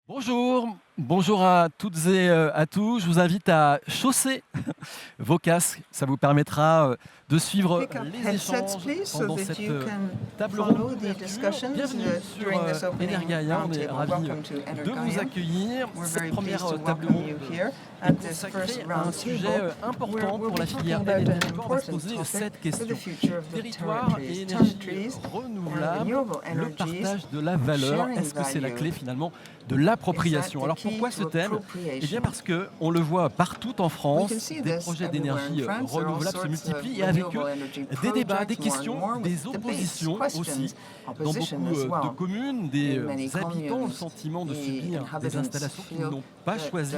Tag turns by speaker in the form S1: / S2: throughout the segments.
S1: Bonjour, bonjour à toutes et à tous. Je vous invite à chausser vos casques. Ça vous permettra de suivre
S2: Pick up
S1: les
S2: headsets,
S1: échanges
S2: please, so
S1: pendant
S2: that
S1: cette
S2: you can
S1: table ronde
S2: follow the
S1: d'ouverture.
S2: discussions
S1: Bienvenue sur
S2: during this opening
S1: EnerGaïa. On est
S2: roundtable.
S1: ravis
S2: Welcome to
S1: de vous
S2: EnerGaïa.
S1: accueillir.
S2: We're
S1: Cette
S2: very
S1: première
S2: pleased to
S1: table
S2: welcome
S1: ronde
S2: you here
S1: est
S2: at this first
S1: consacrée à un sujet
S2: roundtable.
S1: important
S2: We'll
S1: pour
S2: be
S1: la
S2: talking
S1: filière
S2: about an
S1: énergie. On va se
S2: important
S1: poser
S2: topic
S1: cette
S2: for the
S1: question.
S2: future of the
S1: Territoire
S2: territories.
S1: et énergie
S2: Territories and
S1: renouvelable,
S2: renewable
S1: le
S2: energies,
S1: partage de la valeur.
S2: sharing
S1: Est-ce que c'est la
S2: value.
S1: clé finalement de
S2: Is that
S1: l'appropriation?
S2: the
S1: Alors
S2: key
S1: pourquoi ce
S2: to
S1: thème? Eh bien
S2: appropriation?
S1: parce qu'on le voit partout en
S2: We can
S1: France,
S2: see
S1: des
S2: this
S1: projets
S2: everywhere in
S1: d'énergie
S2: France. There are all
S1: renouvelables se
S2: sorts of
S1: multiplient et avec eux
S2: renewable energy
S1: des débats, des
S2: projects, more and
S1: questions,
S2: more,
S1: des
S2: with debates,
S1: oppositions
S2: questions,
S1: aussi. Dans
S2: opposition
S1: beaucoup
S2: as
S1: de
S2: well.
S1: communes, des
S2: In many
S1: habitants ont le
S2: communes,
S1: sentiment de
S2: the
S1: subir des
S2: inhabitants
S1: installations qu'ils
S2: feel
S1: n'ont pas
S2: that
S1: choisies,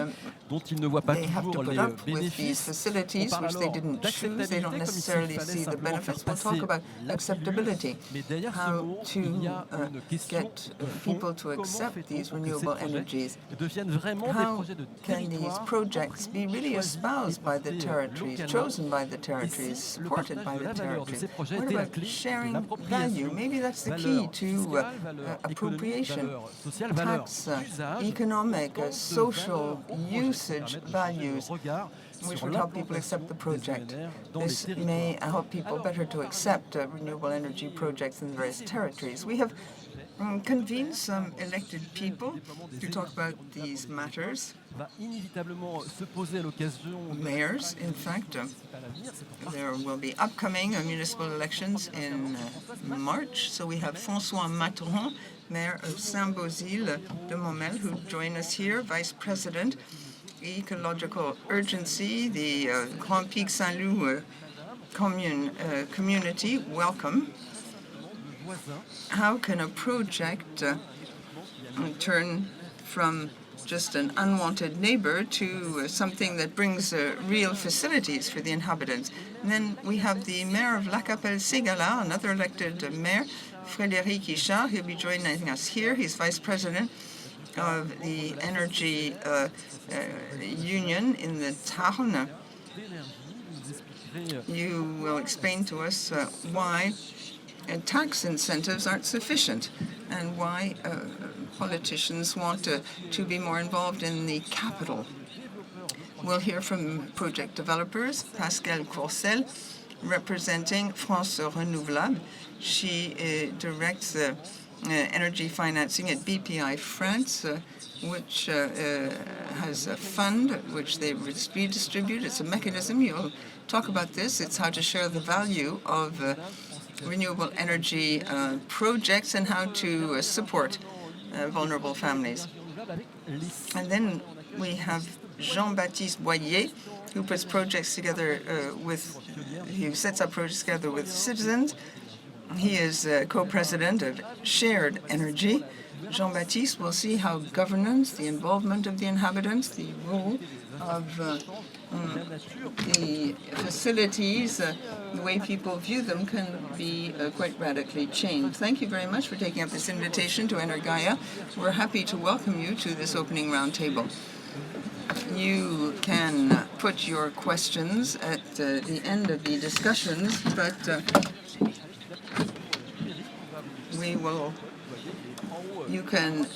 S1: dont ils ne voient pas
S2: they have to
S1: toujours
S2: put
S1: les
S2: up with these
S1: bénéfices. On
S2: facilities
S1: parle
S2: which they
S1: alors
S2: didn't choose. They don't
S1: d'acceptabilité comme s'il
S2: necessarily
S1: fallait
S2: see the
S1: simplement faire
S2: benefits. We'll talk
S1: passer
S2: about
S1: la pilule.
S2: acceptability,
S1: Mais derrière ce
S2: how
S1: mot,
S2: to
S1: il y a une question
S2: get
S1: de fond.
S2: people to
S1: Comment
S2: accept
S1: fait-on
S2: these
S1: pour que ces
S2: renewable
S1: projets
S2: energies.
S1: deviennent vraiment des
S2: How
S1: projets de
S2: can these
S1: territoire
S2: projects be really
S1: choisis et
S2: espoused by the
S1: portés
S2: territories,
S1: localement?
S2: chosen by the
S1: Et
S2: territories,
S1: si le
S2: supported
S1: partage
S2: by
S1: de
S2: the
S1: la valeur de
S2: territories?
S1: ces projets
S2: What
S1: était la
S2: about
S1: clé de
S2: sharing value?
S1: l'appropriation?
S2: Maybe that's the key
S1: Valeur
S2: to
S1: fiscale, valeur économique,
S2: appropriation.
S1: valeur sociale, valeur
S2: Tax,
S1: d'usage,
S2: economic,
S1: autant de
S2: social
S1: valeurs au projet qui
S2: usage
S1: permettent de changer le
S2: values,
S1: regard
S2: which
S1: sur
S2: would help people
S1: l'implantation
S2: accept the
S1: des
S2: project.
S1: ENR dans les
S2: This
S1: territoires.
S2: may help people
S1: Alors,
S2: better to accept renewable energy projects in the various territories. We have convened some elected people to talk about these matters.
S1: Va inévitablement se poser à l'occasion de
S2: Mayors, in fact, there will be upcoming municipal elections in March. So we have François Matron, Mayor of Saint-Beauzile-de-Montmel, who join us here, Vice President, Ecological Urgency, the Grand Pic Saint-Loup community. Welcome. How can a project turn from just an unwanted neighbor to something that brings real facilities for the inhabitants? And then we have the mayor of La Capelle-Ségala, another elected mayor, Frédéric Guichard. He'll be joining us here. He's vice president of the energy union in the Tarn. You will explain to us why tax incentives aren't sufficient and why politicians want to be more involved in the capital. We'll hear from project developers, Pascal Courcel, representing France Renouvelable. She directs energy financing at BPI France, which has a fund which they redistribute. It's a mechanism. You'll talk about this. It's how to share the value of renewable energy projects and how to support vulnerable families. And then we have Jean-Baptiste Boyer, who puts projects together who sets up projects together with citizens. He is co-president of Shared Energy. Jean-Baptiste will see how governance, the involvement of the inhabitants, the role of the facilities, the way people view them can be quite radically changed. Thank you very much for taking up this invitation to EnerGaïa. We're happy to welcome you to this opening roundtable. You can put your questions at the end of the discussions, but you can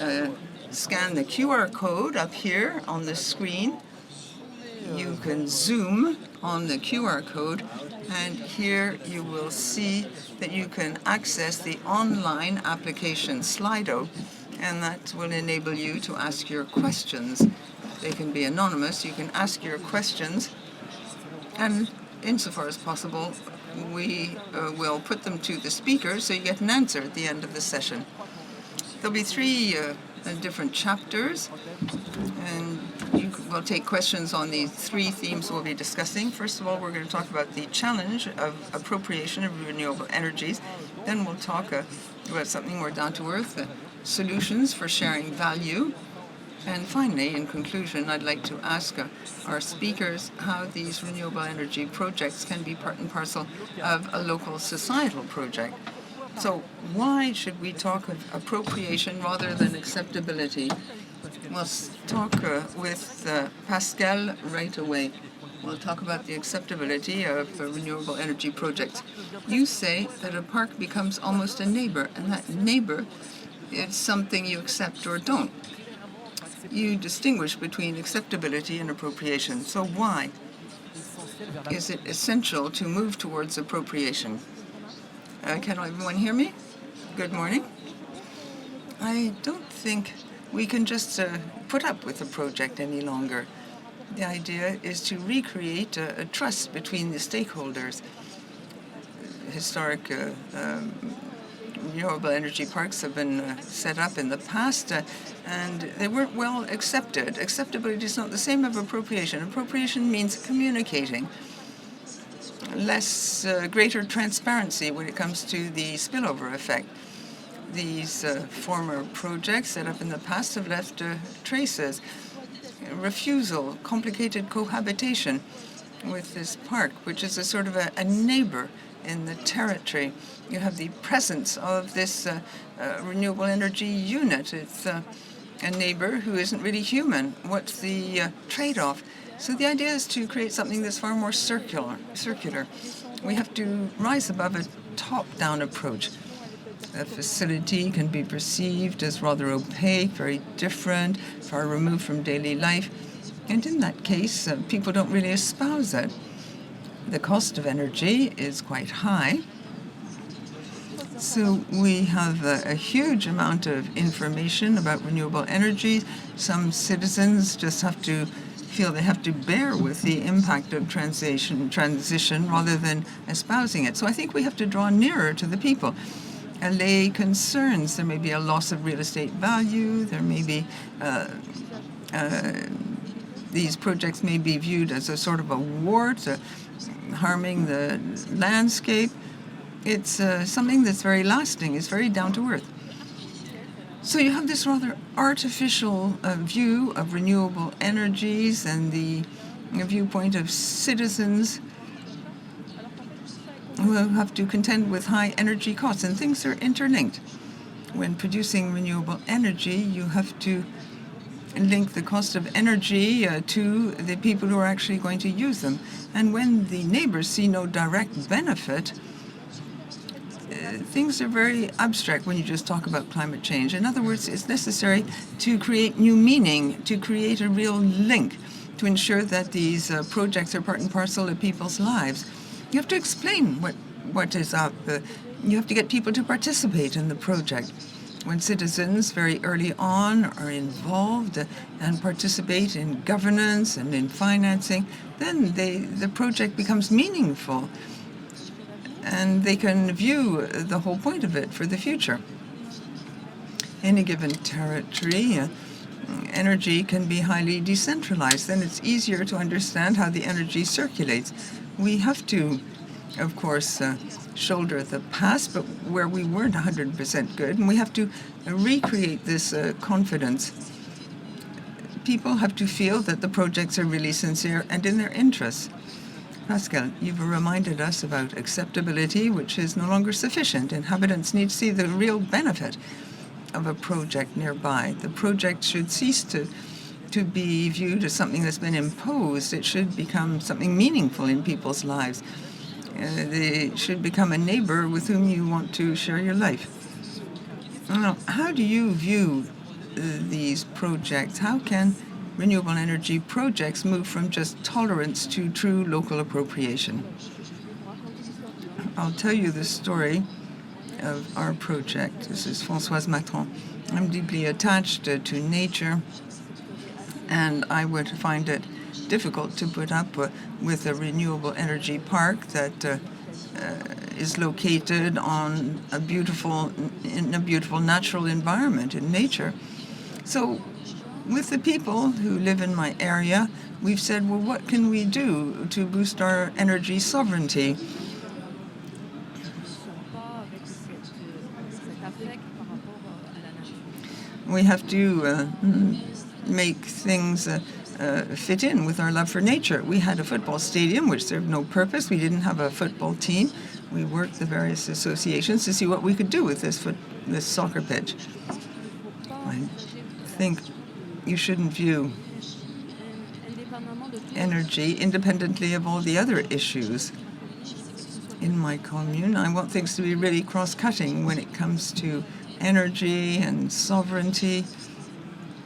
S2: scan the QR code up here on the screen. You can zoom on the QR code, and here you will see that you can access the online application Slido, and that will enable you to ask your questions. They can be anonymous. You can ask your questions, and insofar as possible, we will put them to the speaker so you get an answer at the end of the session. There'll be three different chapters, and we'll take questions on the three themes we'll be discussing. First of all, we're going to talk about the challenge of appropriation of renewable energies. Then we'll talk about something more down-to-earth, solutions for sharing value. And finally, in conclusion, I'd like to ask our speakers how these renewable energy projects can be part and parcel of a local societal project. So why should we talk of appropriation rather than acceptability? We'll talk with Pascal right away. We'll talk about the acceptability of renewable energy projects. You say that a park becomes almost a neighbor, and that neighbor is something you accept or don't. you distinguish between acceptability and appropriation. So why is it essential to move towards appropriation? Can everyone hear me? Good morning. I don't think we can just put up with the project any longer. The idea is to recreate a trust between the stakeholders. Historic renewable energy parks have been set up in the past, and they weren't well accepted. Acceptability is not the same as appropriation. Appropriation means communicating, greater transparency when it comes to the spillover effect. These former projects set up in the past have left traces. Refusal, complicated cohabitation with this park, which is a sort of a neighbor in the territory. You have the presence of this renewable energy unit. It's a neighbor who isn't really human. What's the trade-off? So the idea is to create something that's far more circular. We have to rise above a top-down approach. A facility can be perceived as rather opaque, very different, far removed from daily life. And in that case, people don't really espouse it. The cost of energy is quite high. So we have a huge amount of information about renewable energy. Some citizens just have to feel they have to bear with the impact of transition rather than espousing it. So I think we have to draw nearer to the people. Allay concerns. There may be a loss of real estate value. There may be these projects may be viewed as a sort of a wart, harming the landscape. It's something that's very lasting. It's very down to earth. So you have this rather artificial view of renewable energies and the viewpoint of citizens who have to contend with high energy costs, and things are interlinked. When producing renewable energy, you have to link the cost of energy to the people who are actually going to use them. And when the neighbors see no direct benefit, things are very abstract when you just talk about climate change. In other words, it's necessary to create new meaning, to create a real link, to ensure that these projects are part and parcel of people's lives. You have to explain what is up. You have to get people to participate in the project. When citizens very early on are involved and participate in governance and in financing, then the project becomes meaningful, and they can view the whole point of it for the future. In a given territory, energy can be highly decentralized. Then it's easier to understand how the energy circulates. We have to, of course, shoulder the past, but where we weren't 100% good, and we have to recreate this confidence. People have to feel that the projects are really sincere and in their interests. Pascal, you've reminded us about acceptability, which is no longer sufficient. Inhabitants need to see the real benefit of a project nearby. The project should cease to be viewed as something that's been imposed. It should become something meaningful in people's lives. They should become a neighbor with whom you want to share your life. Now, how do you view these projects? How can renewable energy projects move from just tolerance to true local appropriation? I'll tell you the story of our project. This is Françoise Matron. I'm deeply attached to nature, and I would find it difficult to put up with a renewable energy park that is located in a beautiful natural environment in nature. So with the people who live in my area, we've said, well, what can we do to boost our energy sovereignty? We have to make things fit in with our love for nature. We had a football stadium which served no purpose. We didn't have a football team. We worked the various associations to see what we could do with this soccer pitch. I think you shouldn't view energy independently of all the other issues. In my commune, I want things to be really cross-cutting when it comes to energy and sovereignty.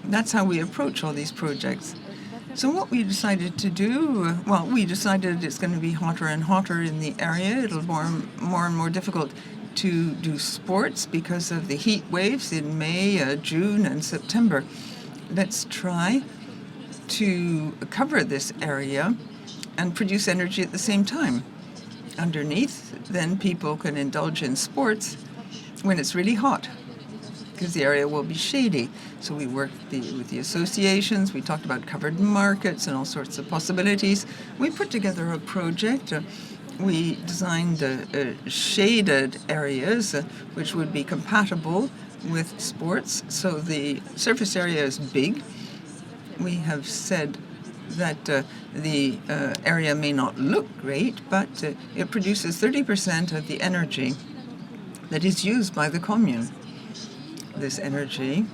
S2: That's how we approach all these projects. So what we decided to do, well, we decided it's going to be hotter and hotter in the area. It'll be more and more difficult to do sports because of the heat waves in May, June, and September. Let's try to cover this area and produce energy at the same time. Underneath, then people can indulge in sports when it's really hot, because the area will be shady. So we worked with the associations, we talked about covered markets and all sorts of possibilities. We put together a project. We designed shaded areas which would be compatible with sports. So the surface area is big. We have said that the area may not look great, but it produces 30% of the energy that is used by the commune. This energy,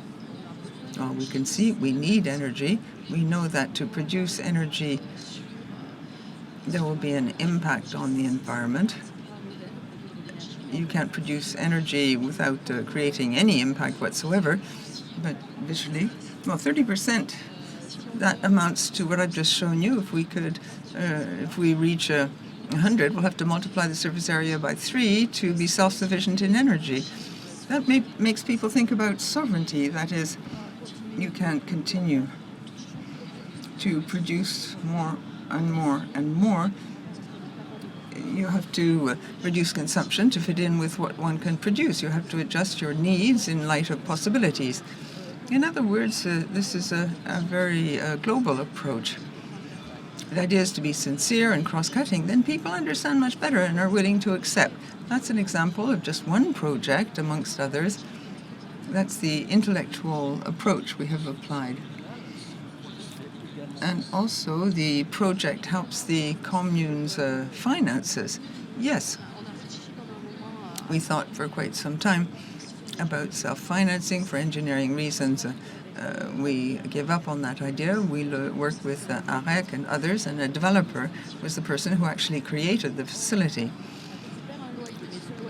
S2: well, we can see we need energy. We know that to produce energy, there will be an impact on the environment. You can't produce energy without creating any impact whatsoever, but visually, well, 30%, that amounts to what I've just shown you. If we reach 100, we'll have to multiply the surface area by 3 to be self-sufficient in energy. That makes people think about sovereignty. That is, you can't continue to produce more and more and more. You have to reduce consumption to fit in with what one can produce. You have to adjust your needs in light of possibilities. In other words, this is a very global approach. The idea is to be sincere and cross-cutting. Then people understand much better and are willing to accept. That's an example of just one project amongst others. That's the intellectual approach we have applied. And also the project helps the commune's finances. Yes, we thought for quite some time about self-financing for engineering reasons. We gave up on that idea. We worked with AREC and others, and a developer was the person who actually created the facility.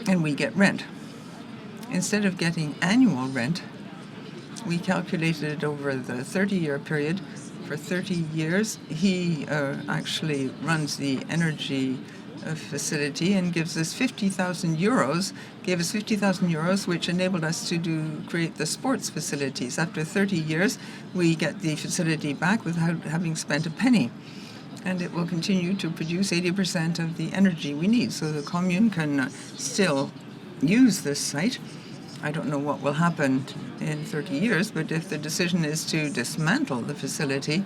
S2: And we get rent. Instead of getting annual rent, we calculated it over the 30-year period. For 30 years, he actually runs the energy facility and gives us 50,000 euros, gave us 50,000 euros, which enabled us to create the sports facilities. After 30 years, we get the facility back without having spent a penny. And it will continue to produce 80% of the energy we need. So the commune can still use this site. I don't know what will happen in 30 years, but if the decision is to dismantle the facility,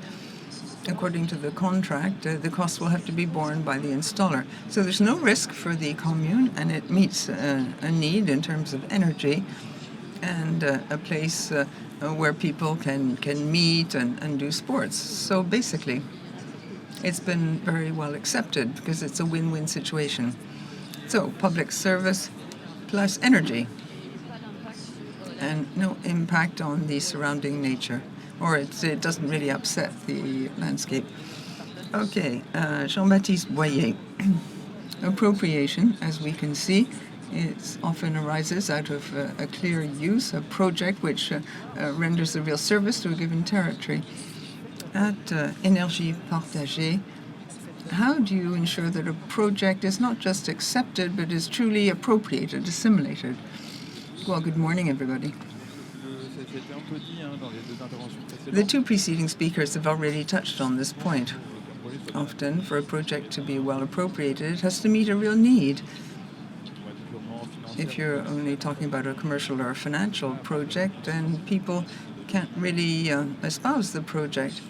S2: according to the contract, the cost will have to be borne by the installer. So there's no risk for the commune, and it meets a need in terms of energy and a place where people can meet and do sports. So basically, it's been very well accepted because it's a win-win situation. So public service plus energy, and no impact on the surrounding nature, or it doesn't really upset the landscape. Okay, Jean-Baptiste Boyer. Appropriation, as we can see, it often arises out of a clear use, a project which renders a real service to a given territory. At Énergie Partagée, how do you ensure that a project is not just accepted, but is truly appropriated, assimilated? Well, good morning, everybody. The two preceding speakers have already touched on this point. Often, for a project to be well appropriated, it has to meet a real need. If you're only talking about a commercial or a financial project, then people can't really espouse the project.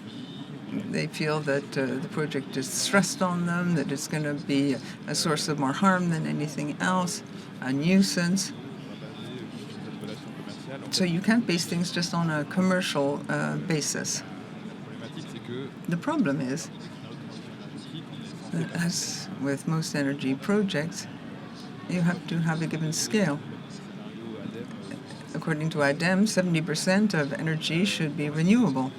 S2: They feel that the project is thrust on them, that it's going to be a source of more harm than anything else, a nuisance. So you can't base things just on a commercial basis. The problem is that, as with most energy projects, you have to have a given scale. According to IDEM, 70% of energy should be renewable.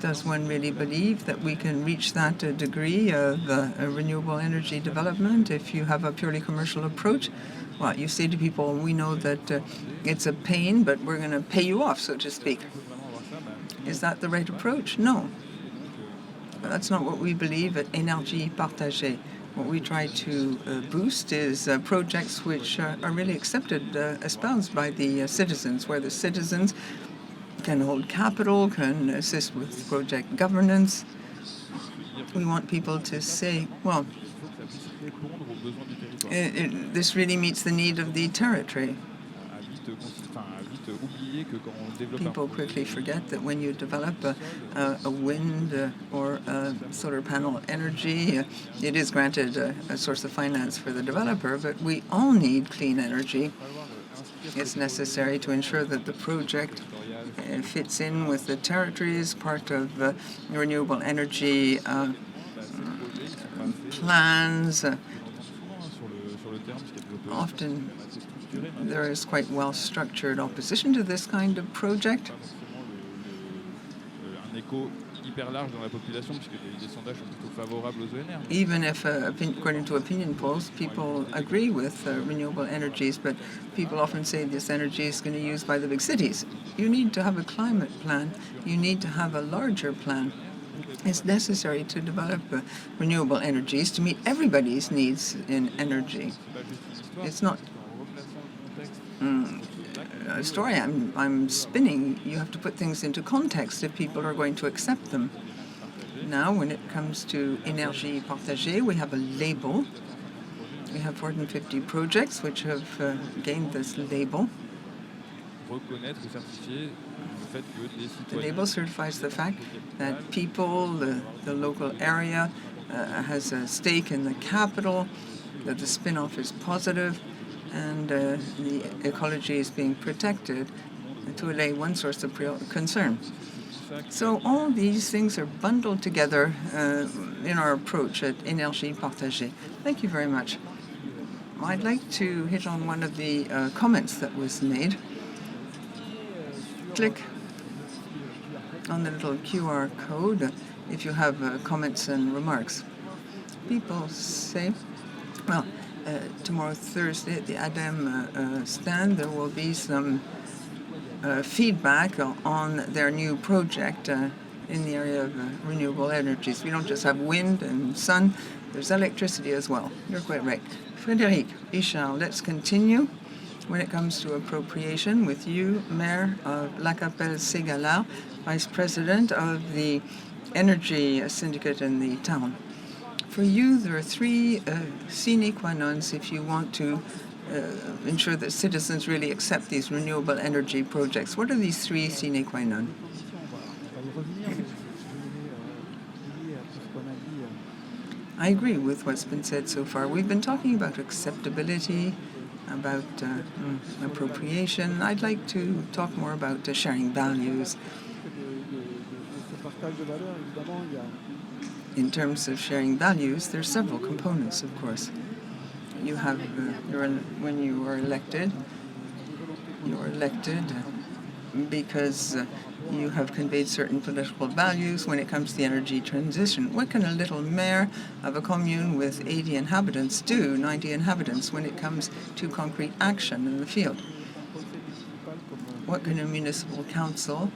S2: Does one really believe that we can reach that degree of renewable energy development if you have a purely commercial approach? Well, you say to people, we know that it's a pain, but we're going to pay you off, so to speak. Is that the right approach? No. That's not what we believe at Énergie Partagée. What we try to boost is projects which are really accepted, espoused by the citizens, where the citizens can hold capital, can assist with project governance. We want people to say, well, this really meets the need of the territory. People quickly forget that when you develop a wind or a solar panel energy, it is granted a source of finance for the developer, but we all need clean energy. It's necessary to ensure that the project fits in with the territories, part of renewable energy plans. Often there is quite well-structured opposition to this kind of project. Even if, according to opinion polls, people agree with renewable energies, but people often say this energy is going to be used by the big cities. You need to have a climate plan. You need to have a larger plan. It's necessary to develop renewable energies to meet everybody's needs in energy. It's not a story I'm spinning. You have to put things into context if people are going to accept them. Now, when it comes to Énergie Partagée, we have a label. We have 450 projects which have gained this label. The label certifies the fact that people, the local area, has a stake in the capital, that the spin-off is positive, and the ecology is being protected, to allay one source of concern. So all these things are bundled together in our approach at Énergie Partagée. Thank you very much. I'd like to hit on one of the comments that was made. Click on the little QR code if you have comments and remarks. People say, well, tomorrow, Thursday, at the ADEME stand, there will be some feedback on their new project in the area of renewable energies. We don't just have wind and sun, there's electricity as well. You're quite right. Frédéric Richard, let's continue. When it comes to appropriation, with you, Mayor of La Capelle-Ségala, Vice President of the Energy Syndicate in the town. For you, there are three sine qua nons if you want to ensure that citizens really accept these renewable energy projects. What are these three sine qua non? I agree with what's been said so far. We've been talking about acceptability, about appropriation. I'd like to talk more about sharing values. In terms of sharing values, there are several components, of course. You have, when you are elected because you have conveyed certain political values when it comes to the energy transition. What can a little mayor of a commune with 80 inhabitants do, 90 inhabitants, when it comes to concrete action in the field? What can a municipal council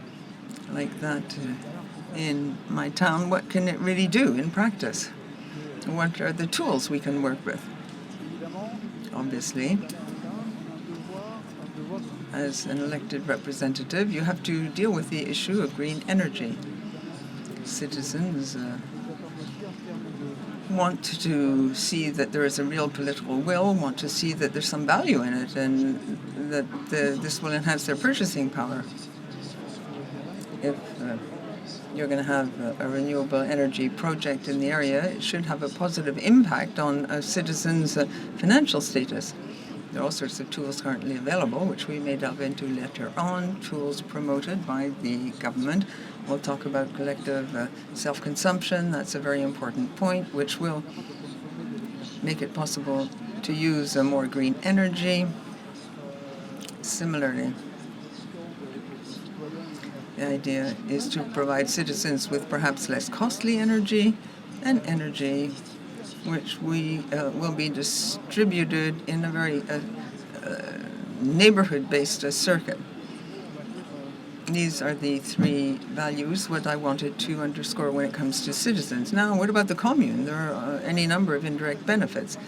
S2: like that in my town, what can it really do in practice? What are the tools we can work with? Obviously, as an elected representative, you have to deal with the issue of green energy. Citizens want to see that there is a real political will, want to see that there's some value in it, and that this will enhance their purchasing power. If you're going to have a renewable energy project in the area, it should have a positive impact on a citizen's financial status. There are all sorts of tools currently available, which we may delve into later on, tools promoted by the government. We'll talk about collective self-consumption. That's a very important point, which will make it possible to use more green energy. Similarly, the idea is to provide citizens with perhaps less costly energy and energy which will be distributed in a very neighborhood-based circuit. These are the three values, what I wanted to underscore when it comes to citizens. Now, what about the commune? There are any number of indirect benefits.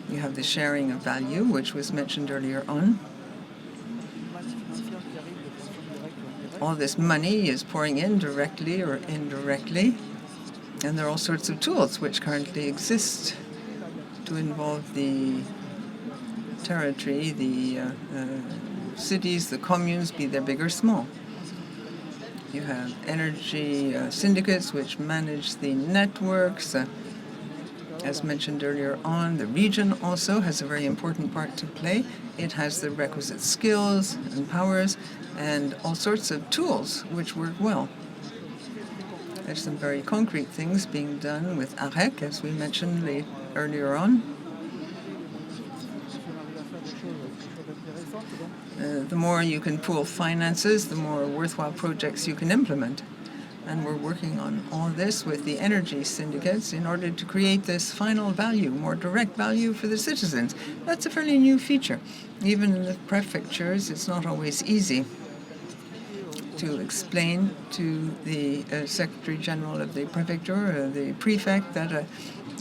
S2: You have the sharing of value, which was mentioned earlier on. All this money is pouring in directly or indirectly, and there are all sorts of tools which currently exist to involve the territory, the cities, the communes, be they big or small. You have energy syndicates which manage the networks. As mentioned earlier on, the region also has a very important part to play. It has the requisite skills and powers and all sorts of tools which work well. There's some very concrete things being done with AREC, as we mentioned earlier on. The more you can pool finances, the more worthwhile projects you can implement. And we're working on all this with the energy syndicates in order to create this final value, more direct value for the citizens. That's a fairly new feature. Even in the prefectures, it's not always easy to explain to the Secretary General of the Prefecture, the prefect, that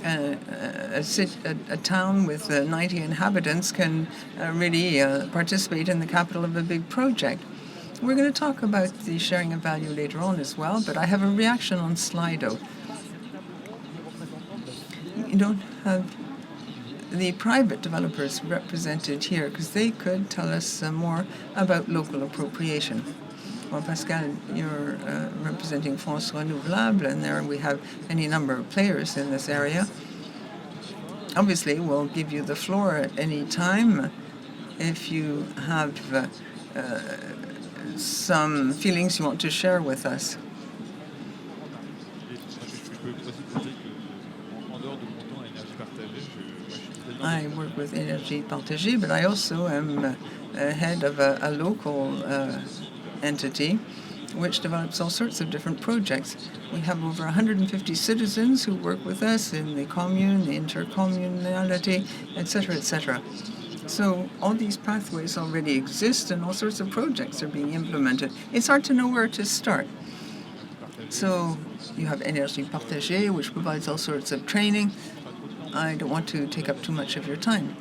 S2: a town with 90 inhabitants can really participate in the capital of a big project. We're going to talk about the sharing of value later on as well, but I have a reaction on Slido. You don't have the private developers represented here because they could tell us more about local appropriation. Well, Pascal, you're representing France Renewable, and there we have any number of players in this area. Obviously, we'll give you the floor at any time if you have some feelings you want to share with us. I work with Énergie Partagée, but I also am head of a local entity which develops all sorts of different projects. We have over 150 citizens who work with us in the commune, the intercommunality, etc., etc. So all these pathways already exist and all sorts of projects are being implemented. It's hard to know where to start. So you have Énergie Partagée, which provides all sorts of training. I don't want to take up too much of your time.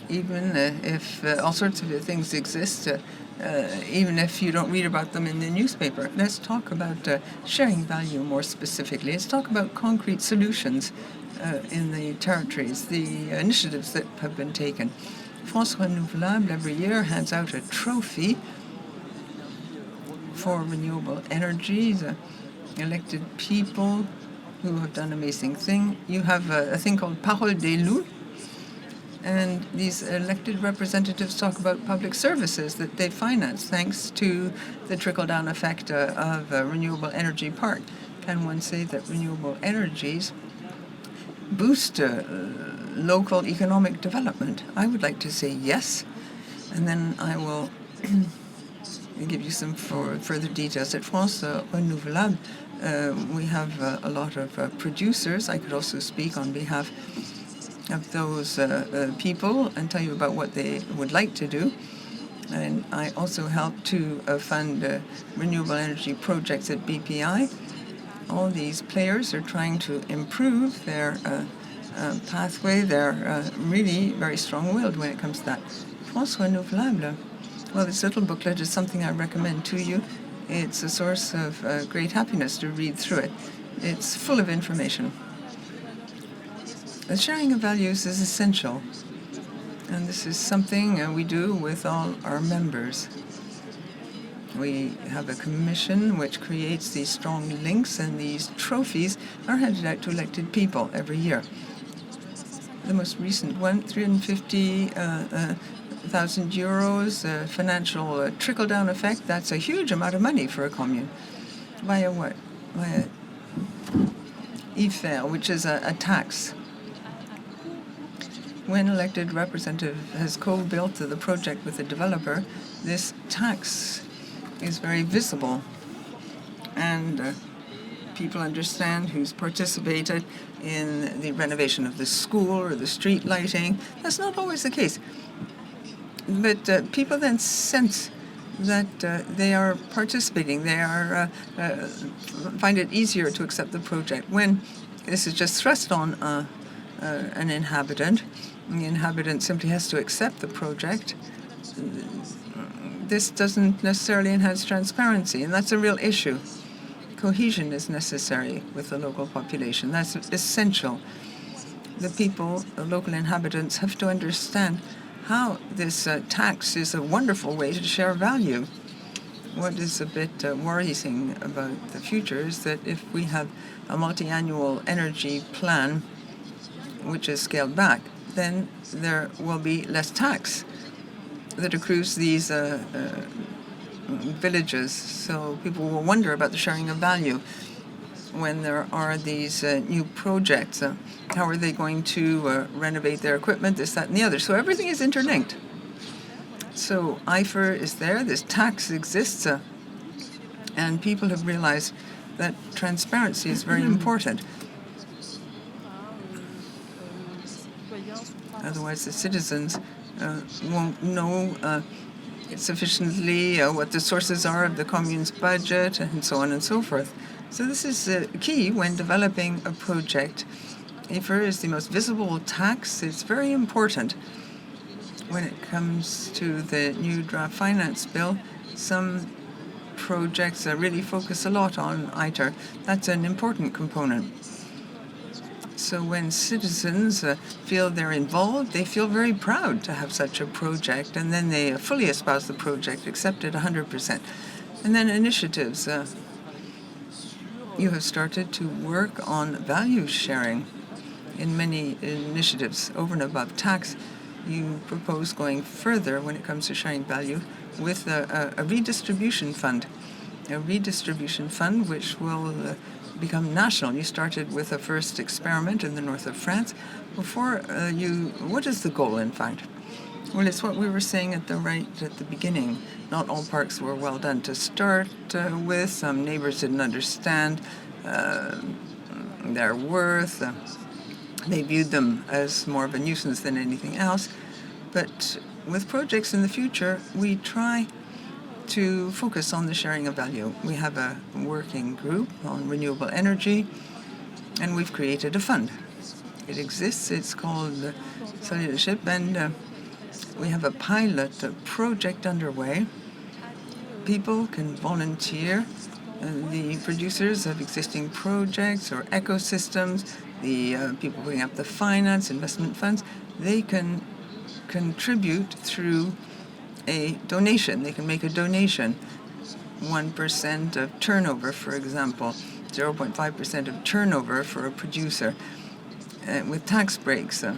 S2: Even if all sorts of things exist, even if you don't read about them in the newspaper. Let's talk about sharing value more specifically. Let's talk about concrete solutions in the territories, the initiatives that have been taken. France Renouvelable every year hands out a trophy for renewable energies, elected people who have done amazing things. You have a thing called Parole des Loups, and these elected representatives talk about public services that they finance thanks to the trickle-down effect of a renewable energy park. Can one say that renewable energies boost local economic development? I would like to say yes, and then I will give you some further details. At France Renouvelable, we have a lot of producers. I could also speak on behalf of those people and tell you about what they would like to do. And I also help to fund renewable energy projects at BPI. All these players are trying to improve their pathway. They're really very strong-willed when it comes to that. France Renouvelable, well, this little booklet is something I recommend to you. It's a source of great happiness to read through it. It's full of information. The sharing of values is essential, and this is something we do with all our members. We have a commission which creates these strong links, and these trophies are handed out to elected people every year. The most recent one, 350,000 euros financial trickle-down effect. That's a huge amount of money for a commune. Via what? Via IFER, which is a tax. When elected representative has co-built the project with the developer, this tax is very visible, and people understand who's participated in the renovation of the school or the street lighting. That's not always the case. But people then sense that they are participating. They are find it easier to accept the project when this is just thrust on an inhabitant. The inhabitant simply has to accept the project. This doesn't necessarily enhance transparency, and that's a real issue. Cohesion is necessary with the local population. That's essential. The people, the local inhabitants, have to understand how this tax is a wonderful way to share value. What is a bit worrisome about the future is that if we have a multi-annual energy plan which is scaled back, then there will be less tax that accrues these villages. So people will wonder about the sharing of value when there are these new projects. How are they going to renovate their equipment, this, that, and the other? So everything is interlinked. So IFER is there, this tax exists, and people have realized that transparency is very important. Otherwise, the citizens won't know sufficiently what the sources are of the commune's budget and so on and so forth. So this is key when developing a project. IFER is the most visible tax. It's very important. When it comes to the new draft finance bill, some projects really focus a lot on ITER. That's an important component. So when citizens feel they're involved, they feel very proud to have such a project, and then they fully espouse the project, accept it 100%. And then initiatives. You have started to work on value sharing in many initiatives over and above tax. You propose going further when it comes to sharing value with a redistribution fund. A redistribution fund which will become national. You started with a first experiment in the north of France. What is the goal, in fact? Well, it's what we were saying at the beginning. Not all parks were well done to start with. Some neighbors didn't understand their worth. They viewed them as more of a nuisance than anything else. But with projects in the future, we try to focus on the sharing of value. We have a working group on renewable energy, and we've created a fund. It exists. It's called Solidarship, and we have a pilot project underway. People can volunteer. The producers of existing projects or ecosystems, the people putting up the finance, investment funds, they can contribute through a donation. They can make a donation, 1% of turnover, for example, 0.5% of turnover for a producer, with tax breaks. The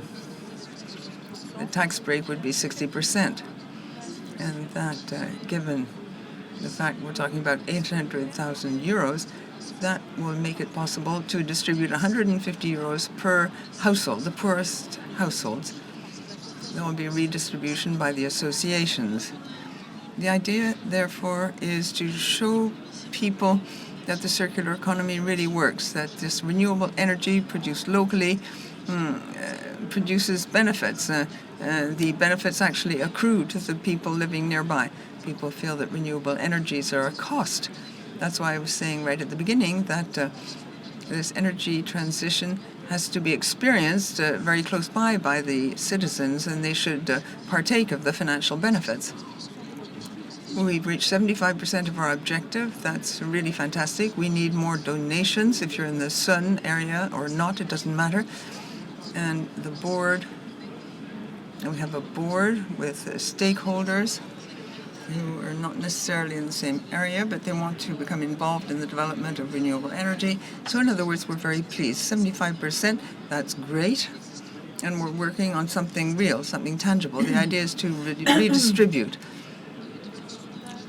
S2: tax break would be 60%. And that, given the fact we're talking about 800,000 euros, that will make it possible to distribute 150 euros per household, the poorest households. There will be a redistribution by the associations. The idea, therefore, is to show people that the circular economy really works, that this renewable energy produced locally produces benefits. The benefits actually accrue to the people living nearby. People feel that renewable energies are a cost. That's why I was saying right at the beginning that this energy transition has to be experienced very close by the citizens, and they should partake of the financial benefits. We've reached 75% of our objective. That's really fantastic. We need more donations. If you're in the sun area or not, it doesn't matter. And the board, we have a board with stakeholders who are not necessarily in the same area, but they want to become involved in the development of renewable energy. So in other words, we're very pleased. 75%, that's great. And we're working on something real, something tangible. The idea is to redistribute.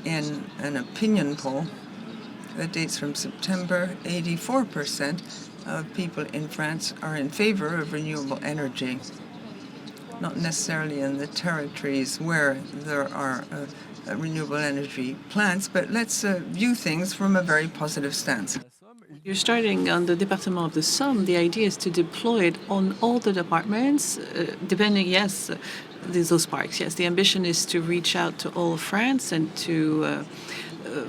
S2: In an opinion poll that dates from September, 84% of people in France are in favor of renewable energy. Not necessarily in the territories where there are renewable energy plants, but let's view things from a very positive stance.
S3: You're starting on the Département of the Somme. The idea is to deploy it on all the departments, depending, yes, those parks. Yes, the ambition is to reach out to all of France and to.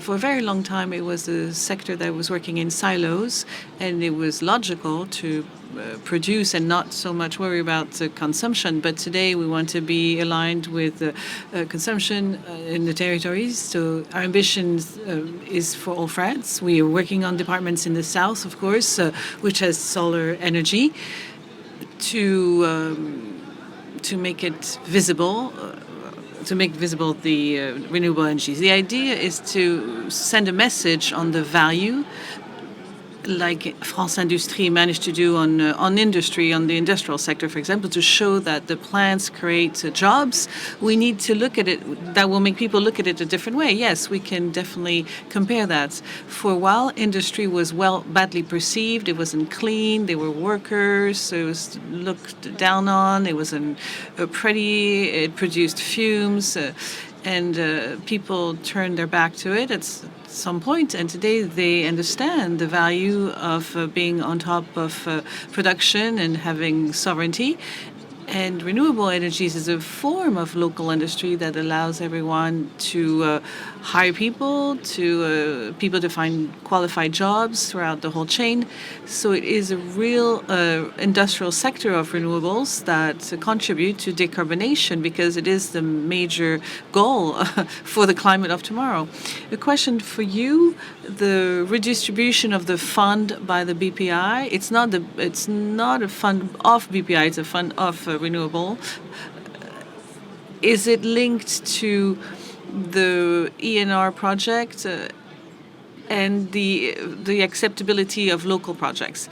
S3: For a very long time, it was a sector that was working in silos, and it was logical to produce and not so much worry about consumption. But today, we want to be aligned with consumption in the territories. So our ambition is for all France. We are working on departments in the south, of course, which has solar energy, to make it visible. To make visible the renewable energies. The idea is to send a message on the value, like France Industrie managed to do on industry, on the industrial sector, for example, to show that the plants create jobs. We need to look at it, that will make people look at it a different way. Yes, we can definitely compare that. For a while, industry was badly perceived. It wasn't clean. They were workers. It was looked down on. It wasn't pretty. It produced fumes. And people turned their back to it at some point, and today they understand the value of being on top of production and having sovereignty. And renewable energies is a form of local industry that allows everyone to hire people, to find qualified jobs throughout the whole chain. So it is a real industrial sector of renewables that contribute to decarbonation, because it is the major goal for the climate of tomorrow. A question for you: the redistribution of the fund by the BPI. It's not a fund of BPI. It's a fund of renewable. Is it linked to the ENR project and the acceptability of local projects?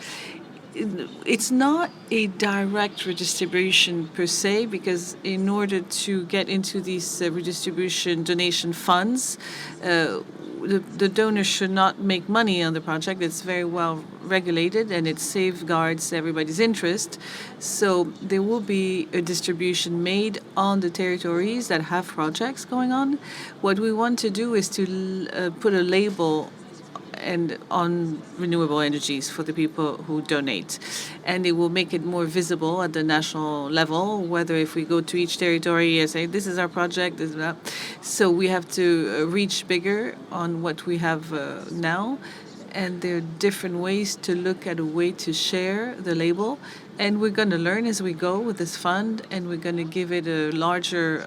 S3: It's not a direct redistribution per se, because in order to get into these redistribution donation funds, the donor should not make money on the project. It's very well regulated, and it safeguards everybody's interest. So there will be a distribution made on the territories that have projects going on. What we want to do is to put a label and on renewable energies for the people who donate. And it will make it more visible at the national level, whether if we go to each territory and say, this is our project, this is that. So we have to reach bigger on what we have now. And there are different ways to look at a way to share the label. And we're going to learn as we go with this fund, and we're going to give it a larger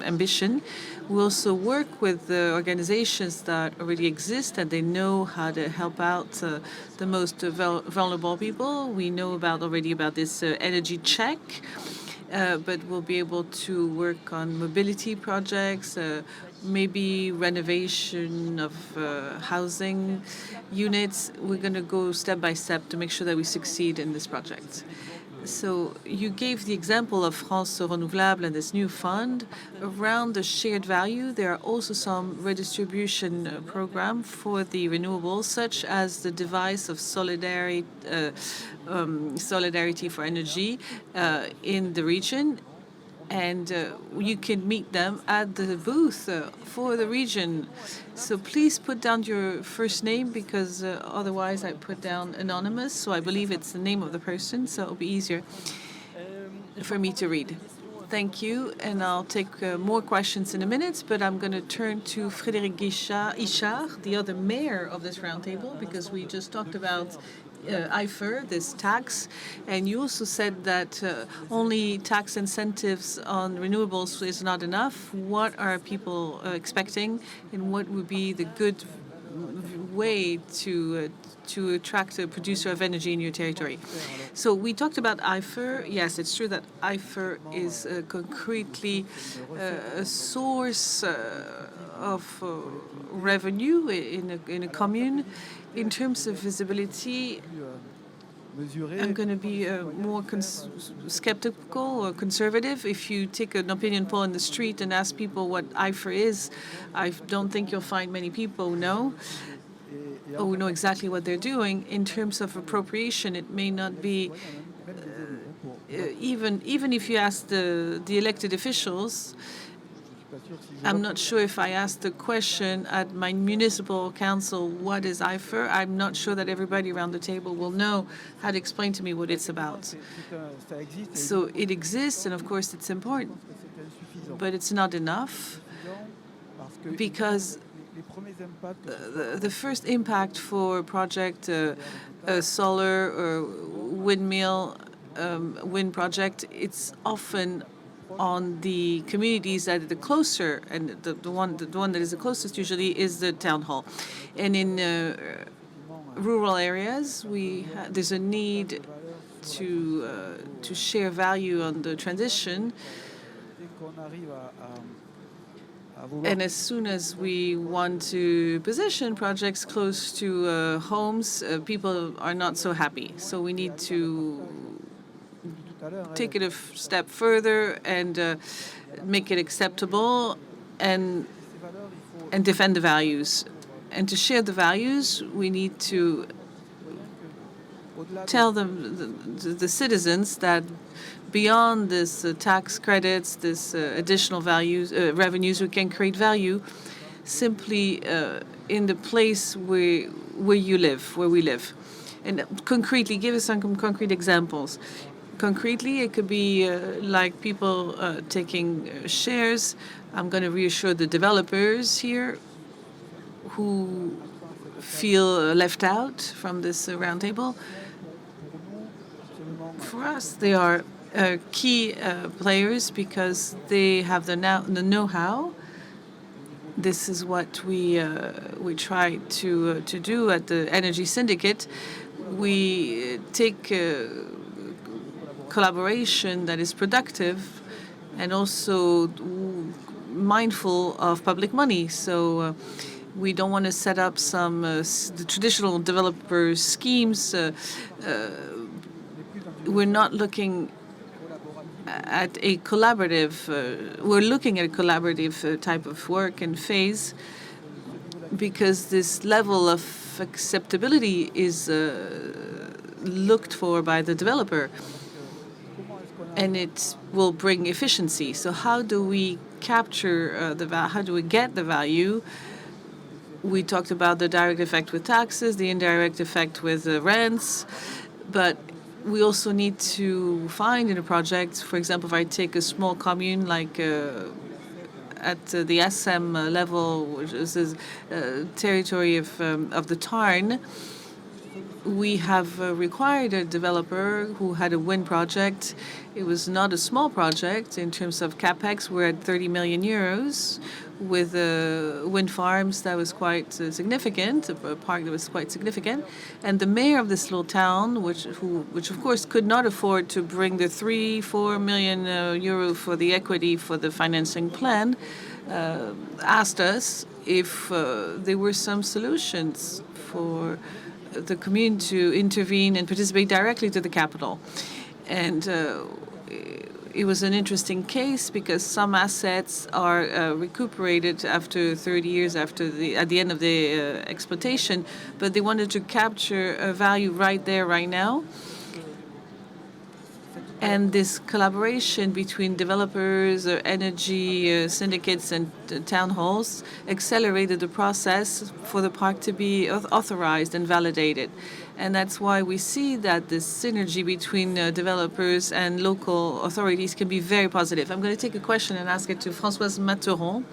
S3: ambition. We also work with the organizations that already exist, and they know how to help out the most vulnerable people. We know already about this energy check, but we'll be able to work on mobility projects, maybe renovation of housing units. We're going to go step by step to make sure that we succeed in this project. So you gave the example of France Renouvelable and this new fund. Around the shared value, there are also some redistribution program for the renewables, such as the device of solidarity for energy in the region. And you can meet them at the booth for the region. So please put down your first name, because otherwise I put down anonymous. So I believe it's the name of the person, so it'll be easier for me to read. Thank you, and I'll take more questions in a minute, but I'm going to turn to Frédéric Ichard, the other mayor of this roundtable, because we just talked about IFER, this tax, and you also said that only tax incentives on renewables is not enough. What are people expecting, and what would be the good way to attract a producer of energy in your territory? So we talked about IFER. Yes, it's true that IFER is concretely a source of revenue in a commune. In terms of visibility, I'm going to be more skeptical or conservative. If you take an opinion poll in the street and ask people what IFER is, I don't think you'll find many people who know exactly what they're doing. In terms of appropriation, it may not be, even if you ask the elected officials, I'm not sure if I asked the question at my municipal council, what is IFER? I'm not sure that everybody around the table will know how to explain to me what it's about. So it exists, and of course it's important, but it's not enough because the first impact for a project, a solar or windmill, wind project, it's often on the communities that are the closer, and the one that is the closest usually is the town hall. And in rural areas, there's a need to share value on the transition. And as soon as we want to position projects close to homes, people are not so happy. So we need to take it a step further and make it acceptable and defend the values. And to share the values, we need to tell them, the citizens, that beyond this tax credits, this additional revenues, we can create value simply in the place where we live. And concretely, give us some concrete examples. Concretely, it could be like people taking shares. I'm going to reassure the developers here who feel left out from this roundtable. For us, they are key players because they have the know-how. This is what we try to do at the Energy Syndicate. We take collaboration that is productive and also mindful of public money. So we don't want to set up some the traditional developer schemes. We're not looking at a collaborative. We're looking at a collaborative type of work and phase because this level of acceptability is looked for by the developer, and it will bring efficiency. So how do we capture how do we get the value? We talked about the direct effect with taxes, the indirect effect with rents, but we also need to find in a project, for example, if I take a small commune like at the SM level, which is territory of the Tarn, we have required a developer who had a wind project. It was not a small project in terms of capex. We're at 30 million euros with wind farms that was quite significant, a park that was quite significant. And the mayor of this little town, which of course could not afford to bring the 3-4 million euro for the equity for the financing plan, asked us if there were some solutions for the commune to intervene and participate directly to the capital. And it was an interesting case because some assets are recuperated after 30 years at the end of the exploitation, but they wanted to capture a value right there, right now. And this collaboration between developers, energy syndicates, and town halls accelerated the process for the park to be authorized and validated. And that's why we see that this synergy between developers and local authorities can be very positive. I'm going to take a question and ask it to Françoise Materon.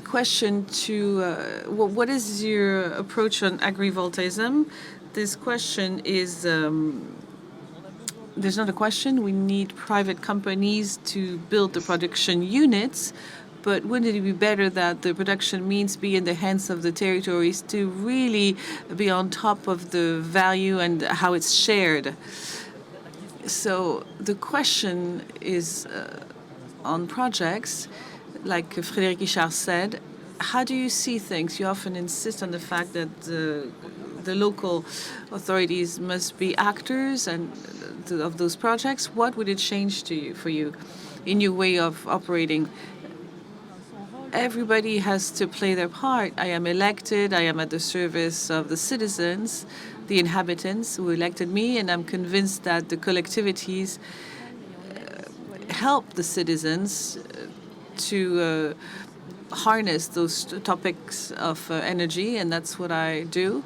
S3: Question to what is your approach on agrivoltaism? This question is. There's not a question. We need private companies to build the production units, but wouldn't it be better that the production means be in the hands of the territories to really be on top of the value and how it's shared? So the question is on projects, like Frédéric Guichard said, how do you see things? You often insist on the fact that the local authorities must be actors and of those projects. What would it change for you in your way of operating? Everybody has to play their part. I am elected. I am at the service of the citizens, the inhabitants who elected me, and I'm convinced that the collectivities help the citizens to harness those topics of energy, and that's what I do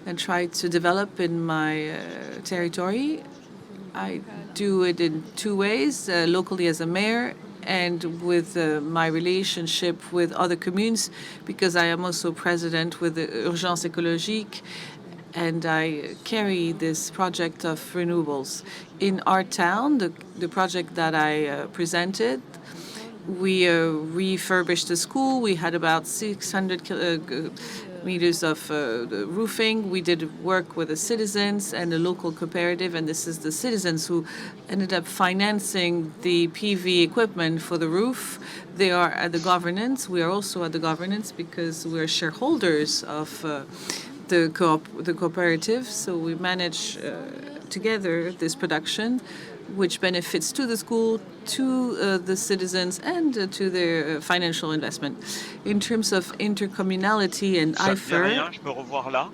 S3: and try to develop in my territory. I do it in two ways, locally as a mayor and with my relationship with other communes, because I am also president with the Urgence Écologique, and I carry this project of renewables. In our town, the project that I presented, we refurbished the school. We had about 600 meters of roofing. We did work with the citizens and the local cooperative, and this is the citizens who ended up financing the PV equipment for the roof. They are at the governance. We are also at the governance because we're shareholders of the cooperative. So we manage together this production, which benefits to the school, to the citizens, and to their financial investment. In terms of intercommunality and IFER,
S4: Je peux revoir là.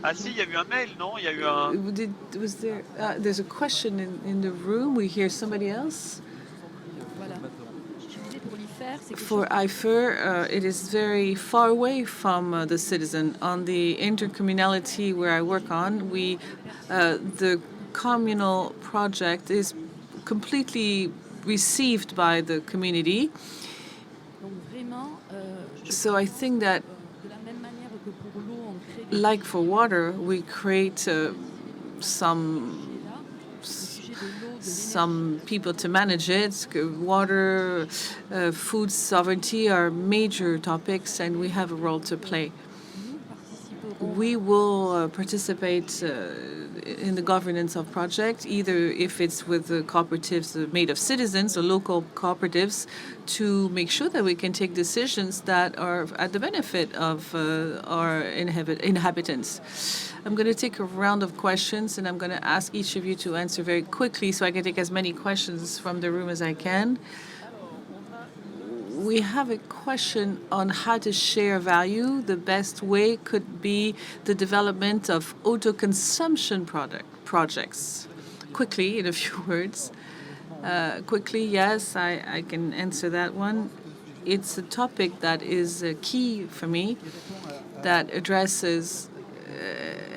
S4: Ah si, il y a eu un mail, non? Il y a eu un...
S3: was there? There's a question in the room. We hear somebody else. For IFER, it is very far away from the citizen. On the intercommunality where I work on, the communal project is completely received by the community. So I think that, like for water, we create some people to manage it. Water, food sovereignty are major topics, and we have a role to play. We will participate in the governance of projects, either if it's with the cooperatives made of citizens or local cooperatives, to make sure that we can take decisions that are at the benefit of our inhabitants. I'm going to take a round of questions, and I'm going to ask each of you to answer very quickly so I can take as many questions from the room as I can. We have a question on how to share value. The best way could be the development of auto-consumption projects. Quickly, in a few words. Quickly, yes, I can answer that one. It's a topic that is key for me, that addresses,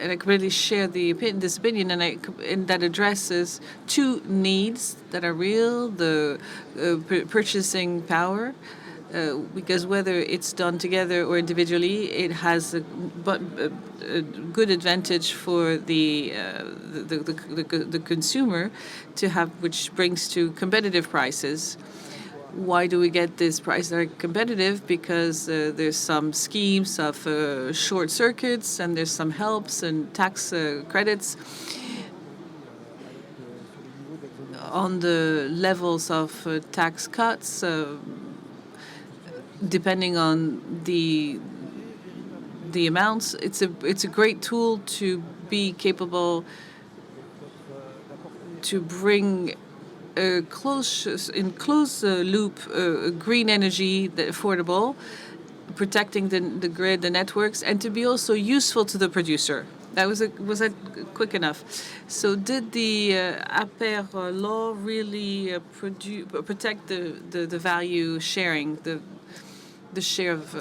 S3: and I can really share this opinion, and that addresses two needs that are real: the purchasing power, because whether it's done together or individually, it has a good advantage for the consumer to have, which brings to competitive prices. Why do we get this price that are competitive? Because there's some schemes of short circuits, and there's some helps and tax credits on the levels of tax cuts, depending on the amounts. It's a great tool to be capable to bring close loop green energy that affordable, protecting the grid, the networks, and to be also useful to the producer. Was that quick enough? So did the APER law really protect the value sharing, the share of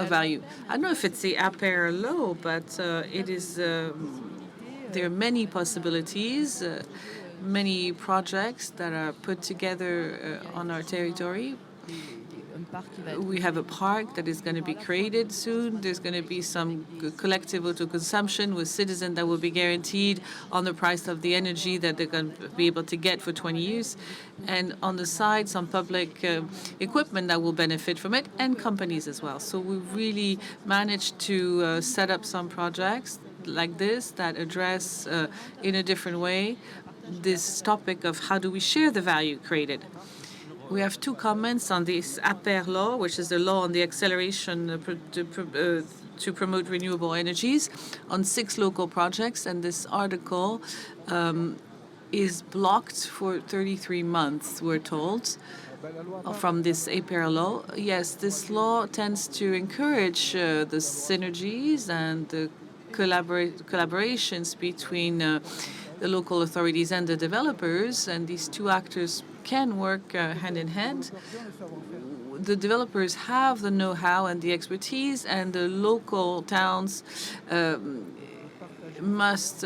S3: value? I don't know if it's the APER law, but it is. There are many possibilities. Many projects that are put together on our territory. We have a park that is going to be created soon. There's going to be some collective auto-consumption with citizens that will be guaranteed on the price of the energy that they're going to be able to get for 20 years. And on the side, some public equipment that will benefit from it, and companies as well. So we really managed to set up some projects like this that address in a different way this topic of how do we share the value created. We have two comments on this APER law, which is the law on the acceleration to promote renewable energies on 6 local projects, and this article is blocked for 33 months, we're told, from this APER law. Yes, this law tends to encourage the synergies and the collaborations between the local authorities and the developers, and these two actors can work hand in hand. The developers have the know-how and the expertise, and the local towns must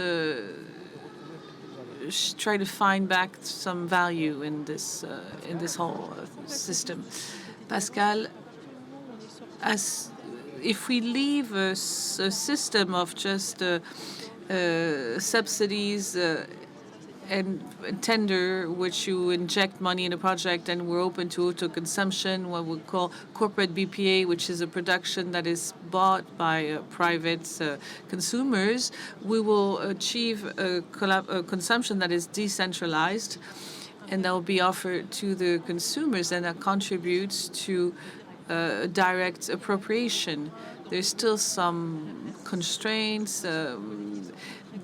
S3: try to find back some value in this whole system. Pascal, as if we leave a system of just subsidies and tender, which you inject money in a project, and we're open to auto-consumption, what we call corporate BPA, which is a production that is bought by private consumers, we will achieve a consumption that is decentralized, and that will be offered to the consumers, and that contributes to direct appropriation. There's still some constraints.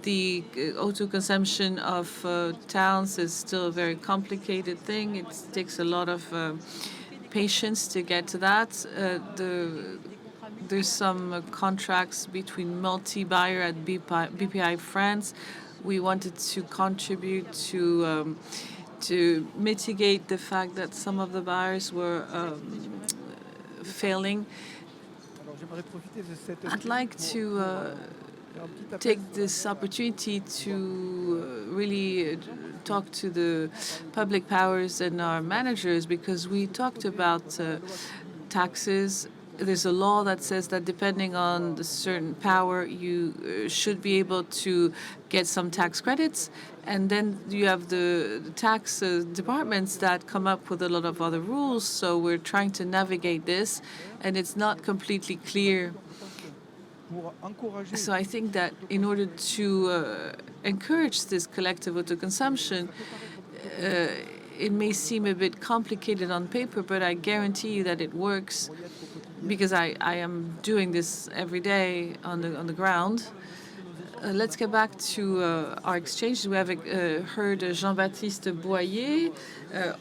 S3: The auto-consumption of towns is still a very complicated thing. It takes a lot of patience to get to that. There's some contracts between multi-buyer at BPI France. We wanted to contribute to mitigate the fact that some of the buyers were failing. I'd like to take this opportunity to really talk to the public powers and our managers, because we talked about taxes. There's a law that says that depending on the certain power, you should be able to get some tax credits. And then you have the tax departments that come up with a lot of other rules. So we're trying to navigate this, and it's not completely clear. So I think that in order to encourage this collective autoconsumption, it may seem a bit complicated on paper, but I guarantee you that it works, because I am doing this every day on the ground. Let's get back to our exchange. We have heard Jean-Baptiste Boyer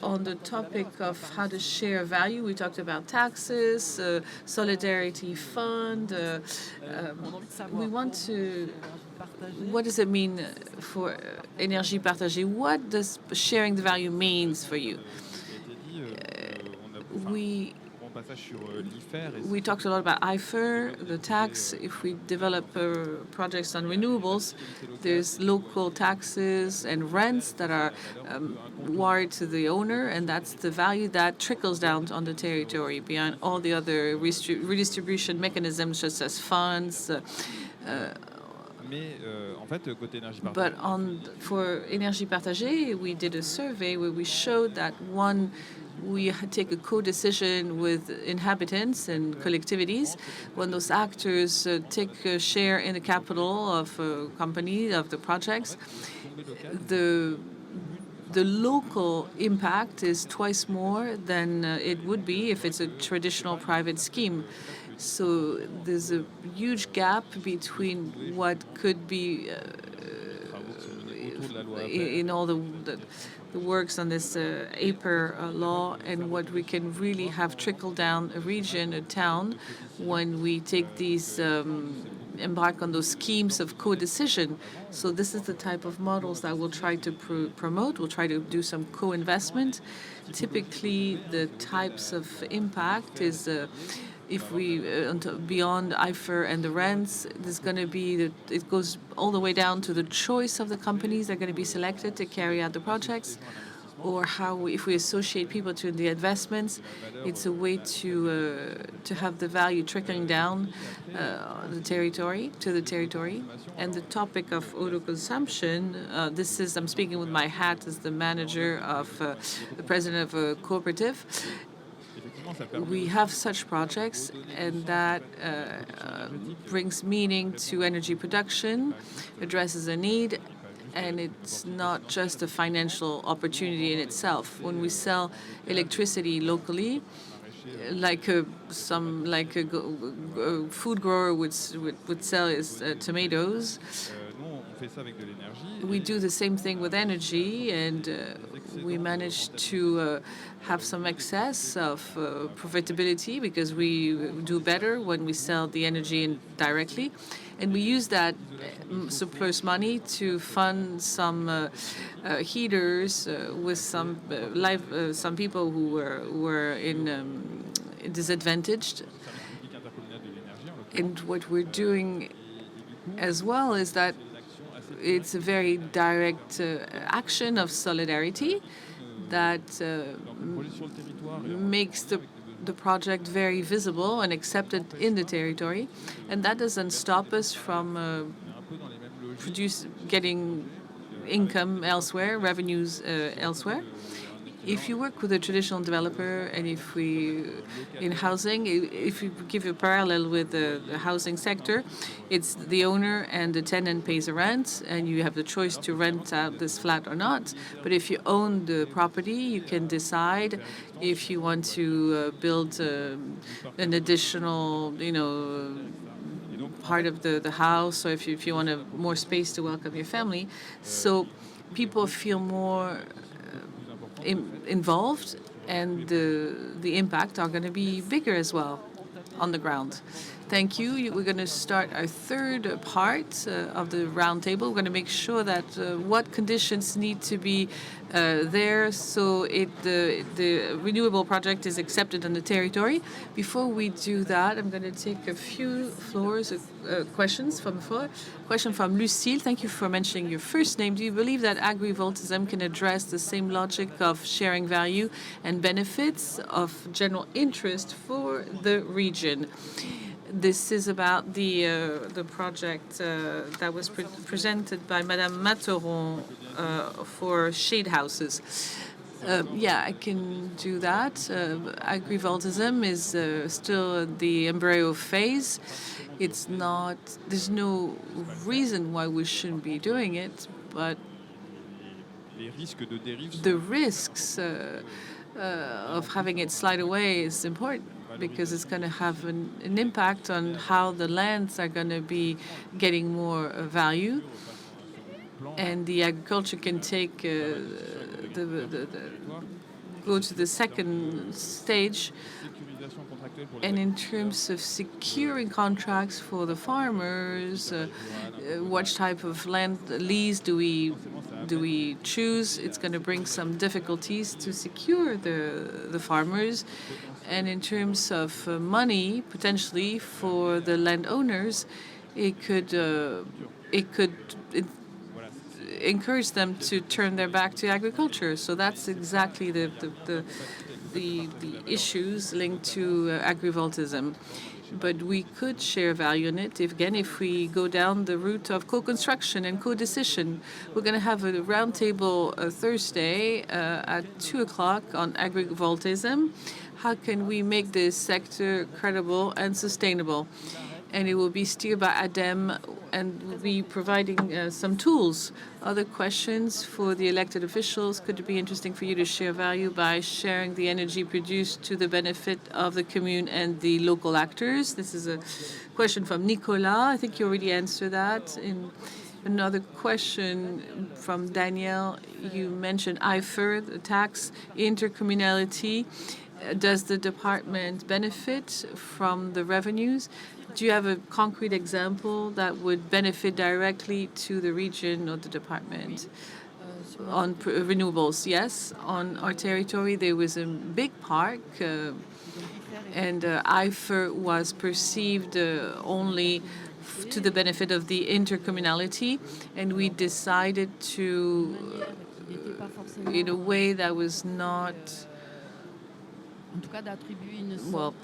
S3: on the topic of how to share value. We talked about taxes, solidarity fund. We want to. What does it mean for énergie partagée? What does sharing the value means for you? We talked a lot about IFER, the tax. If we develop projects on renewables, there's local taxes and rents that are wired to the owner, and that's the value that trickles down on the territory beyond all the other redistribution mechanisms, such as funds. But for énergie partagée, we did a survey where we showed that we take a co-decision with inhabitants and collectivities. When those actors take a share in the capital of a company, of the projects, the local impact is twice more than it would be if it's a traditional private scheme. So there's a huge gap between what could be in all the works on this APER law, and what we can really have trickle down a region, a town, when we take these embark on those schemes of co-decision. So this is the type of models that we'll try to promote. We'll try to do some co-investment. Typically, the types of impact is if we beyond IFER and the rents, there's going to be it goes all the way down to the choice of the companies that are going to be selected to carry out the projects, or how if we associate people to the investments, it's a way to have the value trickling down the territory. And the topic of autoconsumption, this is, I'm speaking with my hat as the manager of the president of a cooperative. We have such projects, and that brings meaning to energy production, addresses a need, and it's not just a financial opportunity in itself. When we sell electricity locally, like a food grower would sell his tomatoes, We do the same thing with energy, and we managed to have some excess of profitability because we do better when we sell the energy directly. And we use that surplus money to fund some heaters with some people who were in disadvantaged. And what we're doing as well is that it's a very direct action of solidarity that makes the project very visible and accepted in the territory, and that doesn't stop us from getting income elsewhere, revenues elsewhere. If you work with a traditional developer, and in housing, if you give a parallel with the housing sector, it's the owner and the tenant pays a rent, and you have the choice to rent out this flat or not. But if you own the property, you can decide if you want to build an additional, part of the house, or if you want more space to welcome your family. So people feel more involved, and the impact are going to be bigger as well on the ground. Thank you. We're going to start our third part of the roundtable. We're going to make sure that what conditions need to be there so the renewable project is accepted on the territory. Before we do that, I'm going to take a few questions from the floor. Question from Lucille. Thank you for mentioning your first name. Do you believe that agrivoltaism can address the same logic of sharing value and benefits of general interest for the region? This is about the project that was presented by Madame Materon for shade houses. Yeah, I can do that. Agrivoltaism is still the embryo phase. There's no reason why we shouldn't be doing it, but the risks of having it slide away is important, because it's going to have an impact on how the lands are going to be getting more value, and the agriculture can go to the second stage. And in terms of securing contracts for the farmers, what type of land lease do we choose? It's going to bring some difficulties to secure the farmers. And in terms of money, potentially for the landowners, it could encourage them to turn their back to agriculture. So that's exactly the issues linked to agrivoltaism. But we could share value in it if we go down the route of co-construction and co-decision. We're going to have a roundtable Thursday at 2:00 on agrivoltaism. How can we make this sector credible and sustainable? And it will be steered by ADEME, and we'll be providing some tools. Other questions for the elected officials? Could it be interesting for you to share value by sharing the energy produced to the benefit of the commune and the local actors? This is a question from Nicolas. I think you already answered that. In another question from Danielle, you mentioned IFER, the tax intercommunality. Does the department benefit from the revenues? Do you have a concrete example that would benefit directly to the region or the department? On renewables, yes. On our territory, there was a big park, and IFER was perceived only to the benefit of the intercommunality, and we decided to, in a way that was not, well,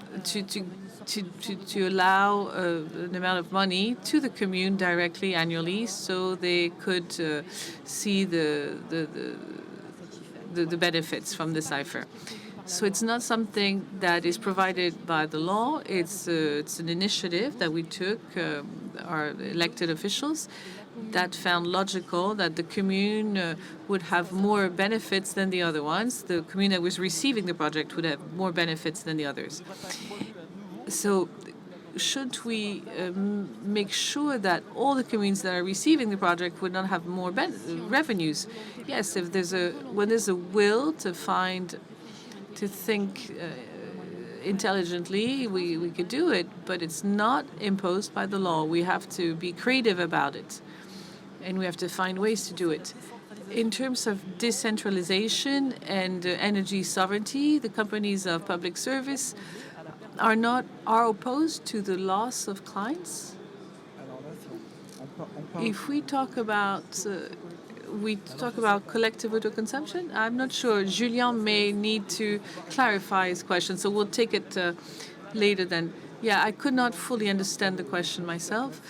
S3: to allow an amount of money to the commune directly annually, so they could see the benefits from the IFER. So it's not something that is provided by the law. It's an initiative that we took, our elected officials, that found logical that the commune would have more benefits than the other ones. The commune that was receiving the project would have more benefits than the others. So should we make sure that all the communes that are receiving the project would not have more revenues? Yes, if when there's a will to think intelligently, we could do it, but it's not imposed by the law. We have to be creative about it, and we have to find ways to do it. In terms of decentralization and energy sovereignty, the companies of public service are opposed to the loss of clients. If we talk about collective autoconsumption, I'm not sure. Julien may need to clarify his question, so we'll take it later then. Yeah, I could not fully understand the question myself.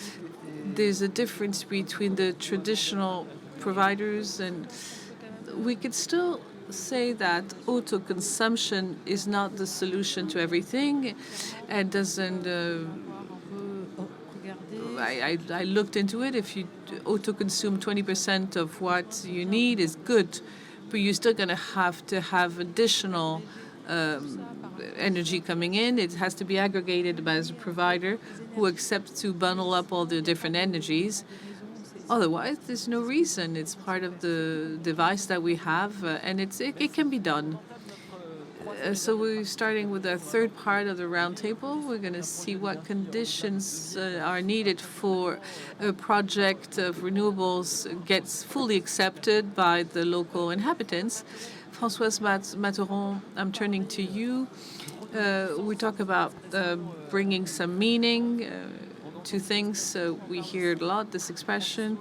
S3: There's a difference between the traditional providers, and we could still say that autoconsumption is not the solution to everything and doesn't. I looked into it. If you auto-consume 20% of what you need is good, but you're still going to have additional energy coming in. It has to be aggregated by a provider who accepts to bundle up all the different energies. Otherwise, there's no reason. It's part of the device that we have, and it can be done. So we're starting with our third part of the roundtable. We're going to see what conditions are needed for a project of renewables gets fully accepted by the local inhabitants. Françoise Matteron, I'm turning to you. We talk about bringing some meaning to things. We hear it a lot, this expression,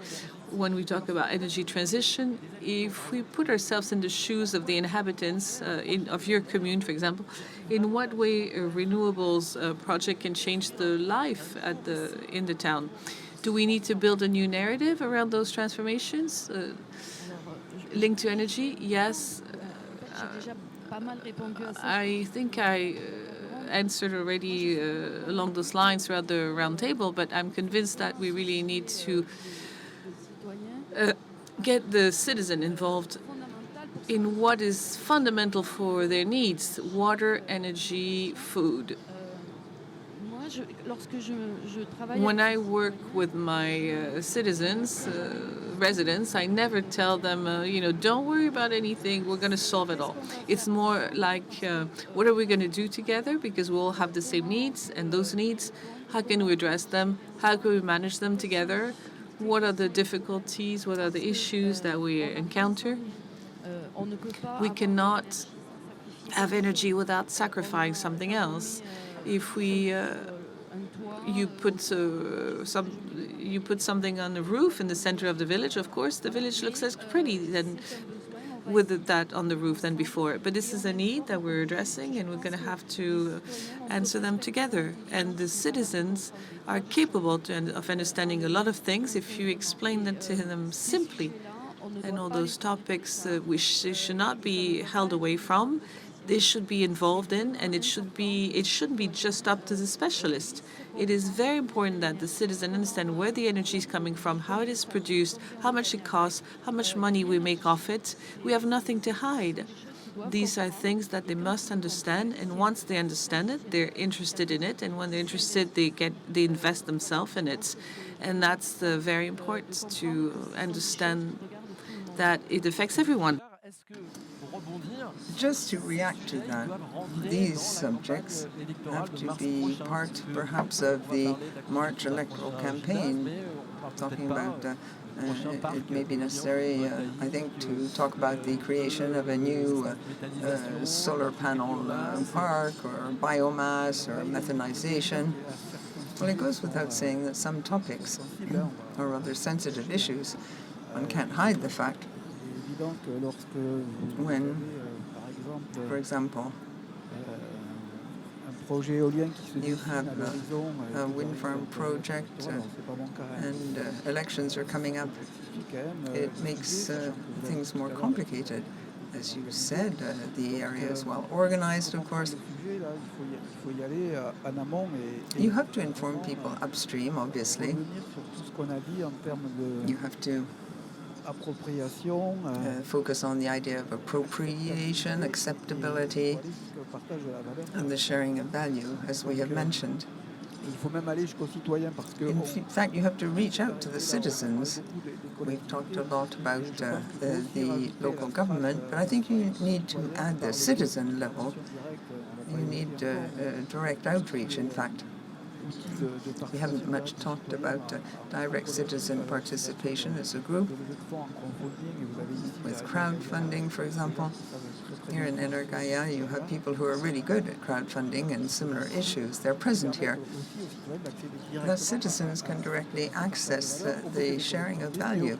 S3: when we talk about energy transition. If we put ourselves in the shoes of the inhabitants of your commune, for example, in what way a renewables project can change the life in the town? Do we need to build a new narrative around those transformations linked to energy? Yes. I think I answered already along those lines throughout the roundtable, but I'm convinced that we really need to get the citizen involved in what is fundamental for their needs: water, energy, food. When I work with my residents, I never tell them, don't worry about anything, we're going to solve it all. It's more like, what are we going to do together? Because we all have the same needs, and those needs, how can we address them? How can we manage them together? What are the difficulties? What are the issues that we encounter? We cannot have energy without sacrificing something else. If you put something on the roof in the center of the village, of course, the village looks less pretty than with that on the roof than before. But this is a need that we're addressing, and we're going to have to answer them together. And the citizens are capable of understanding a lot of things if you explain them to them simply. And all those topics which they should not be held away from, they should be involved in, and it shouldn't be just up to the specialist. It is very important that the citizen understand where the energy is coming from, how it is produced, how much it costs, how much money we make off it. We have nothing to hide. These are things that they must understand, and once they understand it, they're interested in it, and when they're interested, they invest themselves in it. And that's very important to understand that it affects everyone.
S2: Just to react to that, these subjects have to be part, perhaps, of the March electoral campaign, talking about it may be necessary, I think, to talk about the creation of a new solar panel park, or biomass, or methanization. Well, it goes without saying that some topics are rather sensitive issues. One can't hide the fact when, for example, you have a wind farm project and elections are coming up. It makes things more complicated. As you said, the area is well organized, of course. You have to inform people upstream, obviously. You have to focus on the idea of appropriation, acceptability, and the sharing of value, as we have mentioned.
S5: Il faut même aller jusqu'aux citoyens parce que
S2: In fact, you have to reach out to the citizens. We've talked a lot about the local government, but I think you need to add the citizen level. You need direct outreach, in fact. We haven't much talked about direct citizen participation as a group, with crowdfunding, for example. Here in EnerGaïa, you have people who are really good at crowdfunding and similar issues. They're present here. Thus, citizens can directly access the sharing of value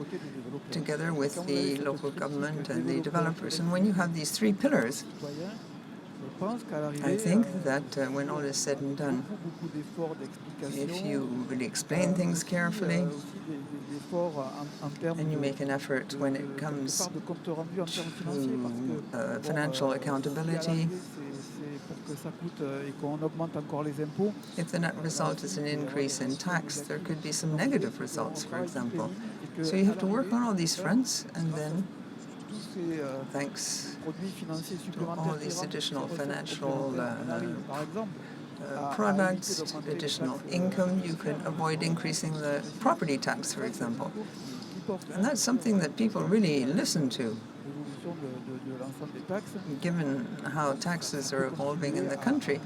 S2: together with the local government and the developers. And when you have these three pillars, I think that when all is said and done, if you really explain things carefully, and you make an effort when it comes to financial accountability, if the net result is an increase in tax, there could be some negative results, for example. So you have to work on all these fronts, and then thanks to all these additional financial products, additional income, you can avoid increasing the property tax, for example. And that's something that people really listen to. Given how taxes are evolving in the country,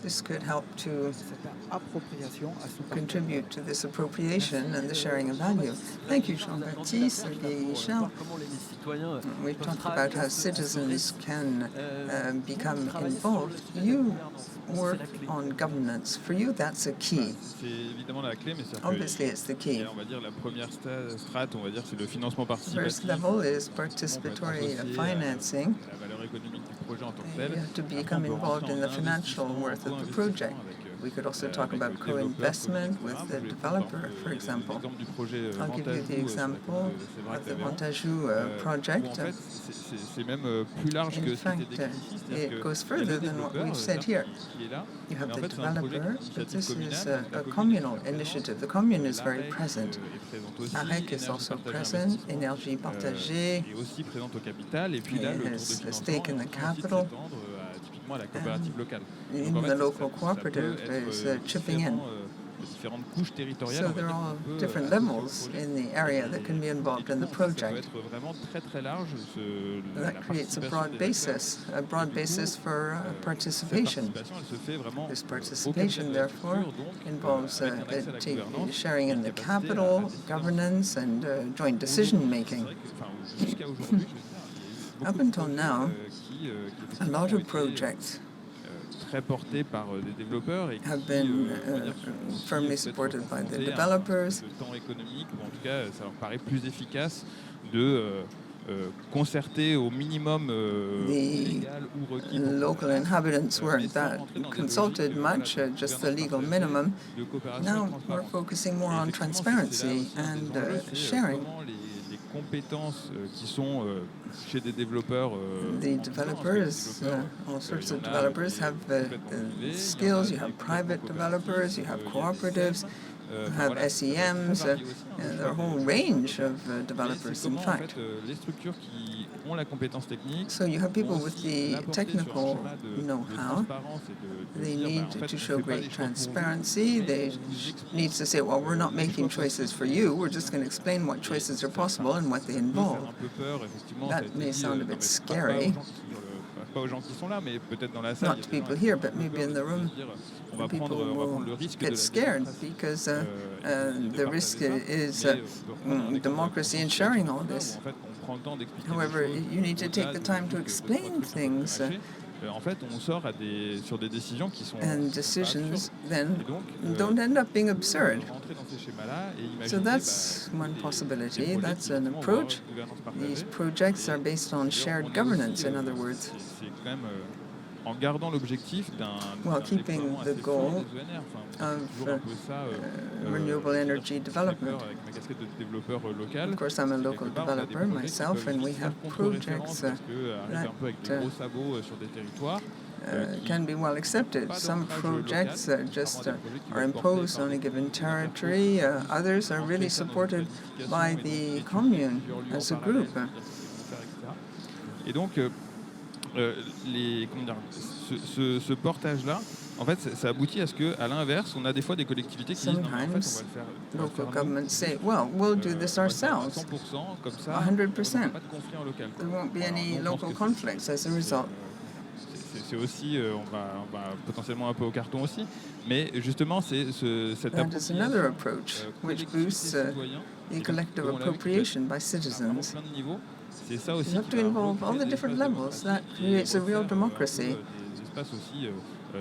S2: this could help to contribute to this appropriation and the sharing of value. Thank you, Jean-Baptiste. We've talked about how citizens can become involved. You work on governance. For you, that's a key. Obviously, it's the key. First level is participatory financing. You have to become involved in the financial worth of the project. We could also talk about co-investment with the developer, for example. I'll give you the example of the Montajou project. In fact, it goes further than what we've said here. You have the developer, but this is a communal initiative. The commune is very present. AREC is also present. Énergie partagée has a stake in the capital. Even the local cooperative is chipping in. So there are all different levels in the area that can be involved in the project. That creates a broad basis for participation. This participation, therefore, involves sharing in the capital, governance, and joint decision-making. Up until now, a lot of projects have been firmly supported by the developers. The local inhabitants weren't that consulted much, just the legal minimum. Now we're focusing more on transparency and sharing. The developers, all sorts of developers have skills. You have private developers, you have cooperatives, you have SEMs, there are a whole range of developers, in fact. So you have people with the technical know-how. They need to show great transparency. They need to say, well, we're not making choices for you. We're just going to explain what choices are possible and what they involve. That may sound a bit scary. Not to people here, but maybe in the room, people will get scared because the risk is democracy in sharing all this. However, you need to take the time to explain things. And decisions then don't end up being absurd. So that's one possibility. That's an approach. These projects are based on shared governance, in other words. While keeping the goal of renewable energy development. Of course, I'm a local developer myself, and we have projects that can be well accepted. Some projects just are imposed on a given territory. Others are really supported by the commune as a group.
S6: comment dire, ce portage-là, en fait, ça aboutit à ce qu'à l'inverse, on a des fois des collectivités qui disent non, mais en fait, on va le faire
S2: Local
S6: nous,
S2: governments say, well, we'll do this
S6: on va le faire à
S2: ourselves,
S6: 100%, comme ça, on n'aura
S2: 100%.
S6: pas de conflit en local.
S2: There won't be
S6: Voilà.
S2: any
S6: Nous, on pense
S2: local
S6: que
S2: conflicts as a result.
S6: c'est aussi, on va potentiellement un peu au carton aussi, mais justement, c'est cette
S2: That is another
S6: appropriation
S2: approach which
S6: collectivité
S2: boosts
S6: citoyen,
S2: the collective appropriation by citizens.
S6: plein de niveaux. C'est ça aussi
S2: You have
S6: qui
S2: to
S6: va
S2: involve all
S6: recréer
S2: the
S6: des
S2: different
S6: espaces
S2: levels. That
S6: démocratiques
S2: creates
S6: et
S2: a real
S6: refaire
S2: democracy.
S6: des espaces aussi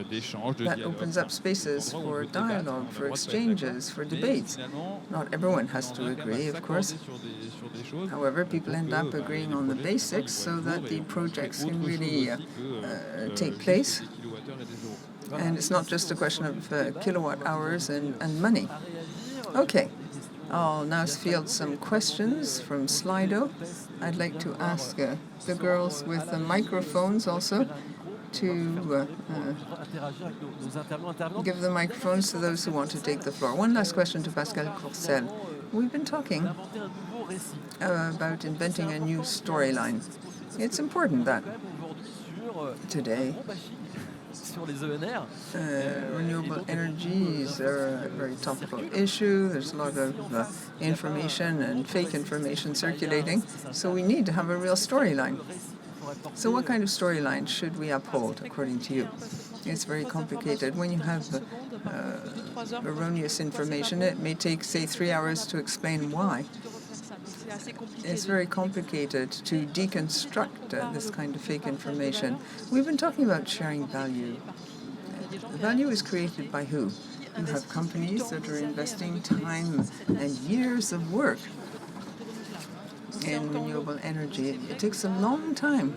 S6: d'échange, de
S2: That
S6: dialogue.
S2: opens up spaces
S6: Endroits où on
S2: for
S6: peut débattre, on a
S2: dialogue,
S6: le
S2: for
S6: droit de pas être d'accord,
S2: exchanges, for
S6: mais
S2: debates.
S6: finalement,
S2: Not everyone
S6: on
S2: has
S6: en
S2: to
S6: vient quand même
S2: agree,
S6: à
S2: of course.
S6: s'accorder sur des choses.
S2: However, people end up
S6: les
S2: agreeing on the
S6: projets, finalement,
S2: basics
S6: ils
S2: so
S6: vont être
S2: that
S6: lourds et
S2: the
S6: on ferait
S2: projects
S6: autre
S2: can
S6: chose
S2: really
S6: aussi que
S2: take
S6: juste
S2: place.
S6: des kilowattheures et des euros.
S2: And it's not just a question of kilowatt hours and money. Okay, I'll now field some questions from Slido. I'd like to ask the girls with the microphones also to give the microphones to those who want to take the floor. One last question to Pascal Courcel. We've been talking about inventing a new storyline. It's important that today renewable energies are a very topical issue. There's a lot of information and fake information circulating, so we need to have a real storyline. So what kind of storyline should we uphold, according to you? It's very complicated. When you have erroneous information, it may take, say, 3 hours to explain why. It's very complicated to deconstruct this kind of fake information. We've been talking about sharing value. Value is created by who? You have companies that are investing time and years of work in renewable energy. It takes a long time.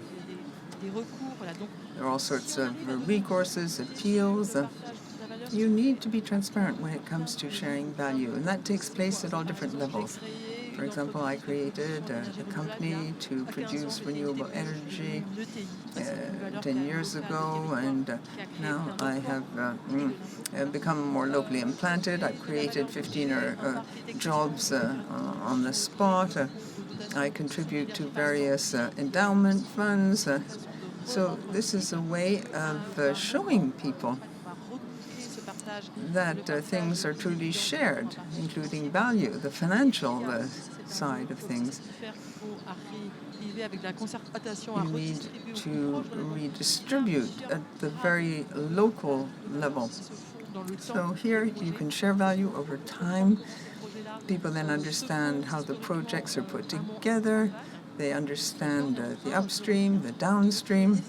S2: There are all sorts of recourses, appeals. You need to be transparent when it comes to sharing value, and that takes place at all different levels. For example, I created a company to produce renewable energy 10 years ago, and now I have become more locally implanted. I've created 15 jobs on the spot. I contribute to various endowment funds. So this is a way of showing people that things are truly shared, including value, the financial side of things. You need to redistribute at the very local level. So here you can share value over time. People then understand how the projects are put together. They understand the upstream, the downstream.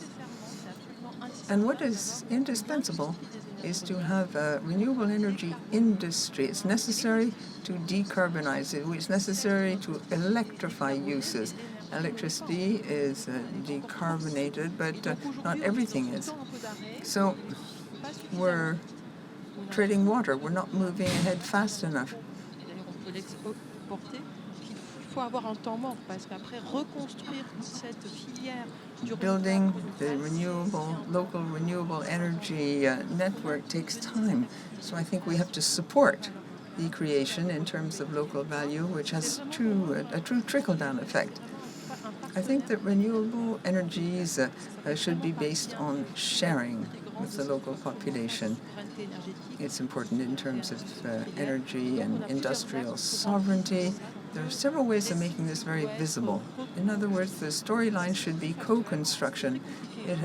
S2: And what is indispensable is to have a renewable energy industry. It's necessary to decarbonize it. It's necessary to electrify uses. Electricity is decarbonated, but not everything is. So we're treading water. We're not moving ahead fast enough. Building the local renewable energy network takes time. So I think we have to support the creation in terms of local value, which has a true trickle-down effect. I think that renewable energies should be based on sharing with the local population. It's important in terms of energy and industrial sovereignty. There are several ways of making this very visible. In other words, the storyline should be co-construction.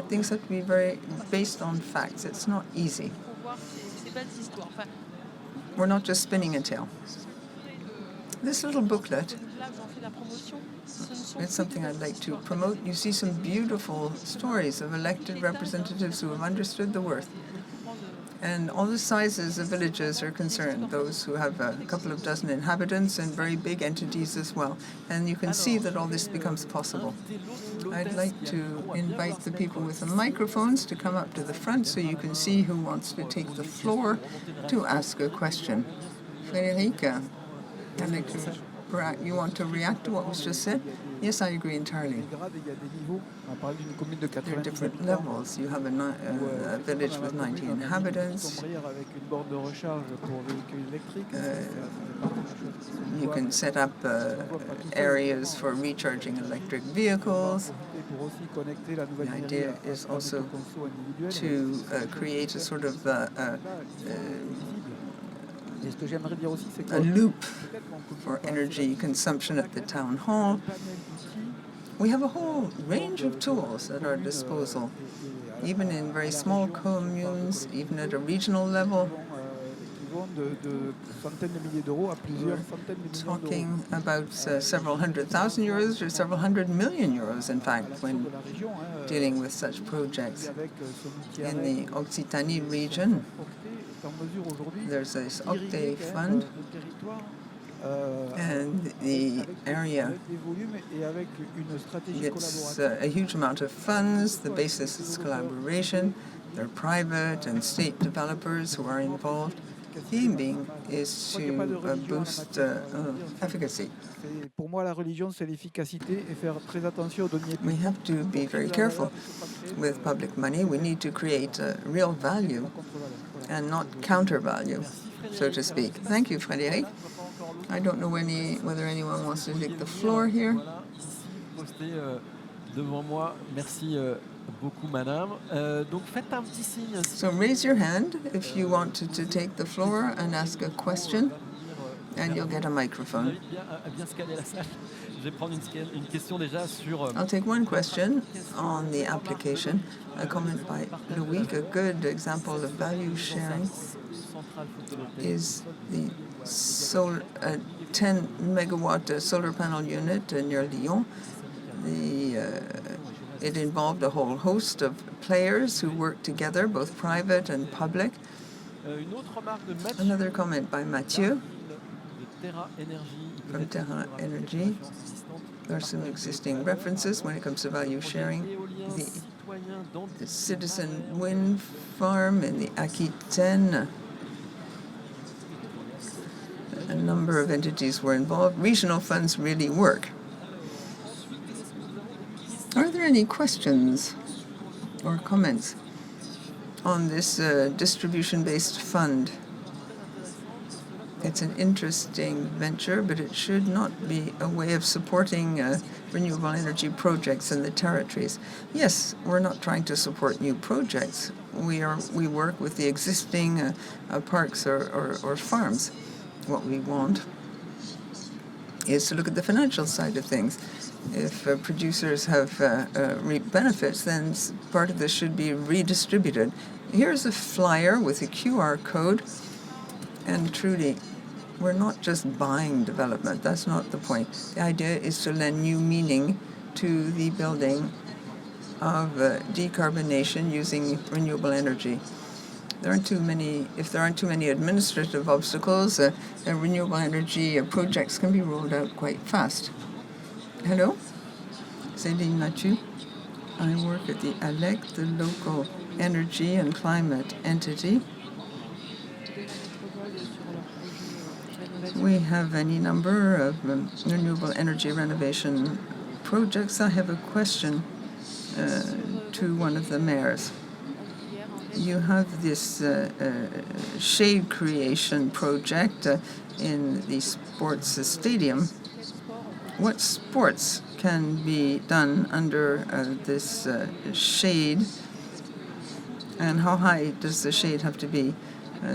S2: Things have to be very based on facts. It's not easy. We're not just spinning a tale. This little booklet, it's something I'd like to promote. You see some beautiful stories of elected representatives who have understood the worth. And all the sizes of villages are concerned, those who have a couple of dozen inhabitants and very big entities as well. And you can see that all this becomes possible. I'd like to invite the people with the microphones to come up to the front so you can see who wants to take the floor to ask a question. Frédéric, you want to react to what was just said? Yes, I agree entirely. There are different levels. You have a village with 90 inhabitants. You can set up areas for recharging electric vehicles.
S5: pour aussi connecter la nouvelle
S2: The
S5: mairie
S2: idea
S5: à
S2: is
S5: un
S2: also
S5: autoconso individuel.
S2: to create a sort of
S5: Et ce que j'aimerais dire aussi, c'est que
S2: a loop
S5: peut-être qu'on communique
S2: for
S5: pas assez
S2: energy
S5: là-dessus.
S2: consumption
S5: On a
S2: at the
S5: quand même
S2: town
S5: un
S2: hall.
S5: panel d'outils
S2: We have a whole
S5: au niveau
S2: range of
S5: de
S2: tools at our
S5: communes,
S2: disposal,
S5: et
S2: even in
S5: à
S2: very
S5: la
S2: small
S5: région, si on parle de
S2: communes, even at a
S5: collectivités,
S2: regional level,
S5: qui vont de centaines de milliers d'euros à plusieurs
S2: we're
S5: centaines de millions d'euros.
S2: talking about several hundred thousand euros or several hundred million euros, in
S5: À
S2: fact,
S5: l'action
S2: when
S5: de la région,
S2: dealing with such projects.
S5: avec son outil
S2: In
S5: AREC,
S2: the Occitanie
S5: son
S2: region,
S5: fonds Octet est en mesure aujourd'hui
S2: there's this
S5: d'irriguer
S2: Octet
S5: quand
S2: fund,
S5: même le territoire
S2: and the area
S5: avec des volumes et avec une stratégie
S2: gets
S5: collaborative.
S2: a huge amount of funds. The basis is collaboration. There are private and state developers who are involved. The aim being is to boost efficacy.
S5: Pour moi, la religion, c'est l'efficacité et faire très attention aux deniers
S2: We
S5: publics.
S2: have to be very careful with public money. We need to create real value and not counter value, so to speak. Thank you, Frédéric. I don't know whether anyone wants to take the floor here.
S1: Voilà, ici, posté devant moi. Merci beaucoup, madame. Donc, faites un petit signe.
S2: So raise your hand if you want to take the floor and ask a question, and you'll get a
S1: Je vous
S2: microphone.
S1: invite à bien scanner la salle. Je vais prendre une question déjà sur...
S2: I'll take one question on the application. A comment by Louis. A good example of value sharing is the 10 megawatt solar panel unit near Lyon. It involved a whole host of players who worked together, both private and public.
S1: Une autre remarque de Mathieu.
S2: Another comment by Mathieu
S1: De Terra Energy.
S2: from Terra Energy. There are some existing references when it comes to value sharing. The citizen wind farm in the Aquitaine. A number of entities were involved. Regional funds really work. Are there any questions or comments on this distribution-based fund? It's an interesting venture, but it should not be a way of supporting renewable energy projects in the territories. Yes, we're not trying to support new projects. We work with the existing parks or farms. What we want is to look at the financial side of things. If producers have reaped benefits, then part of this should be redistributed. Here's a flyer with a QR code, and truly, we're not just buying development. That's not the point. The idea is to lend new meaning to the building of decarbonation using renewable energy. If there aren't too many administrative obstacles, renewable energy projects can be rolled out quite fast. Hello, Céline Mathieu. I work at the ALEC, the local energy and climate entity. We have any number of renewable energy renovation projects. I have a question to one of the mayors. You have this shade creation project in the sports stadium. What sports can be done under this shade, and how high does the shade have to be?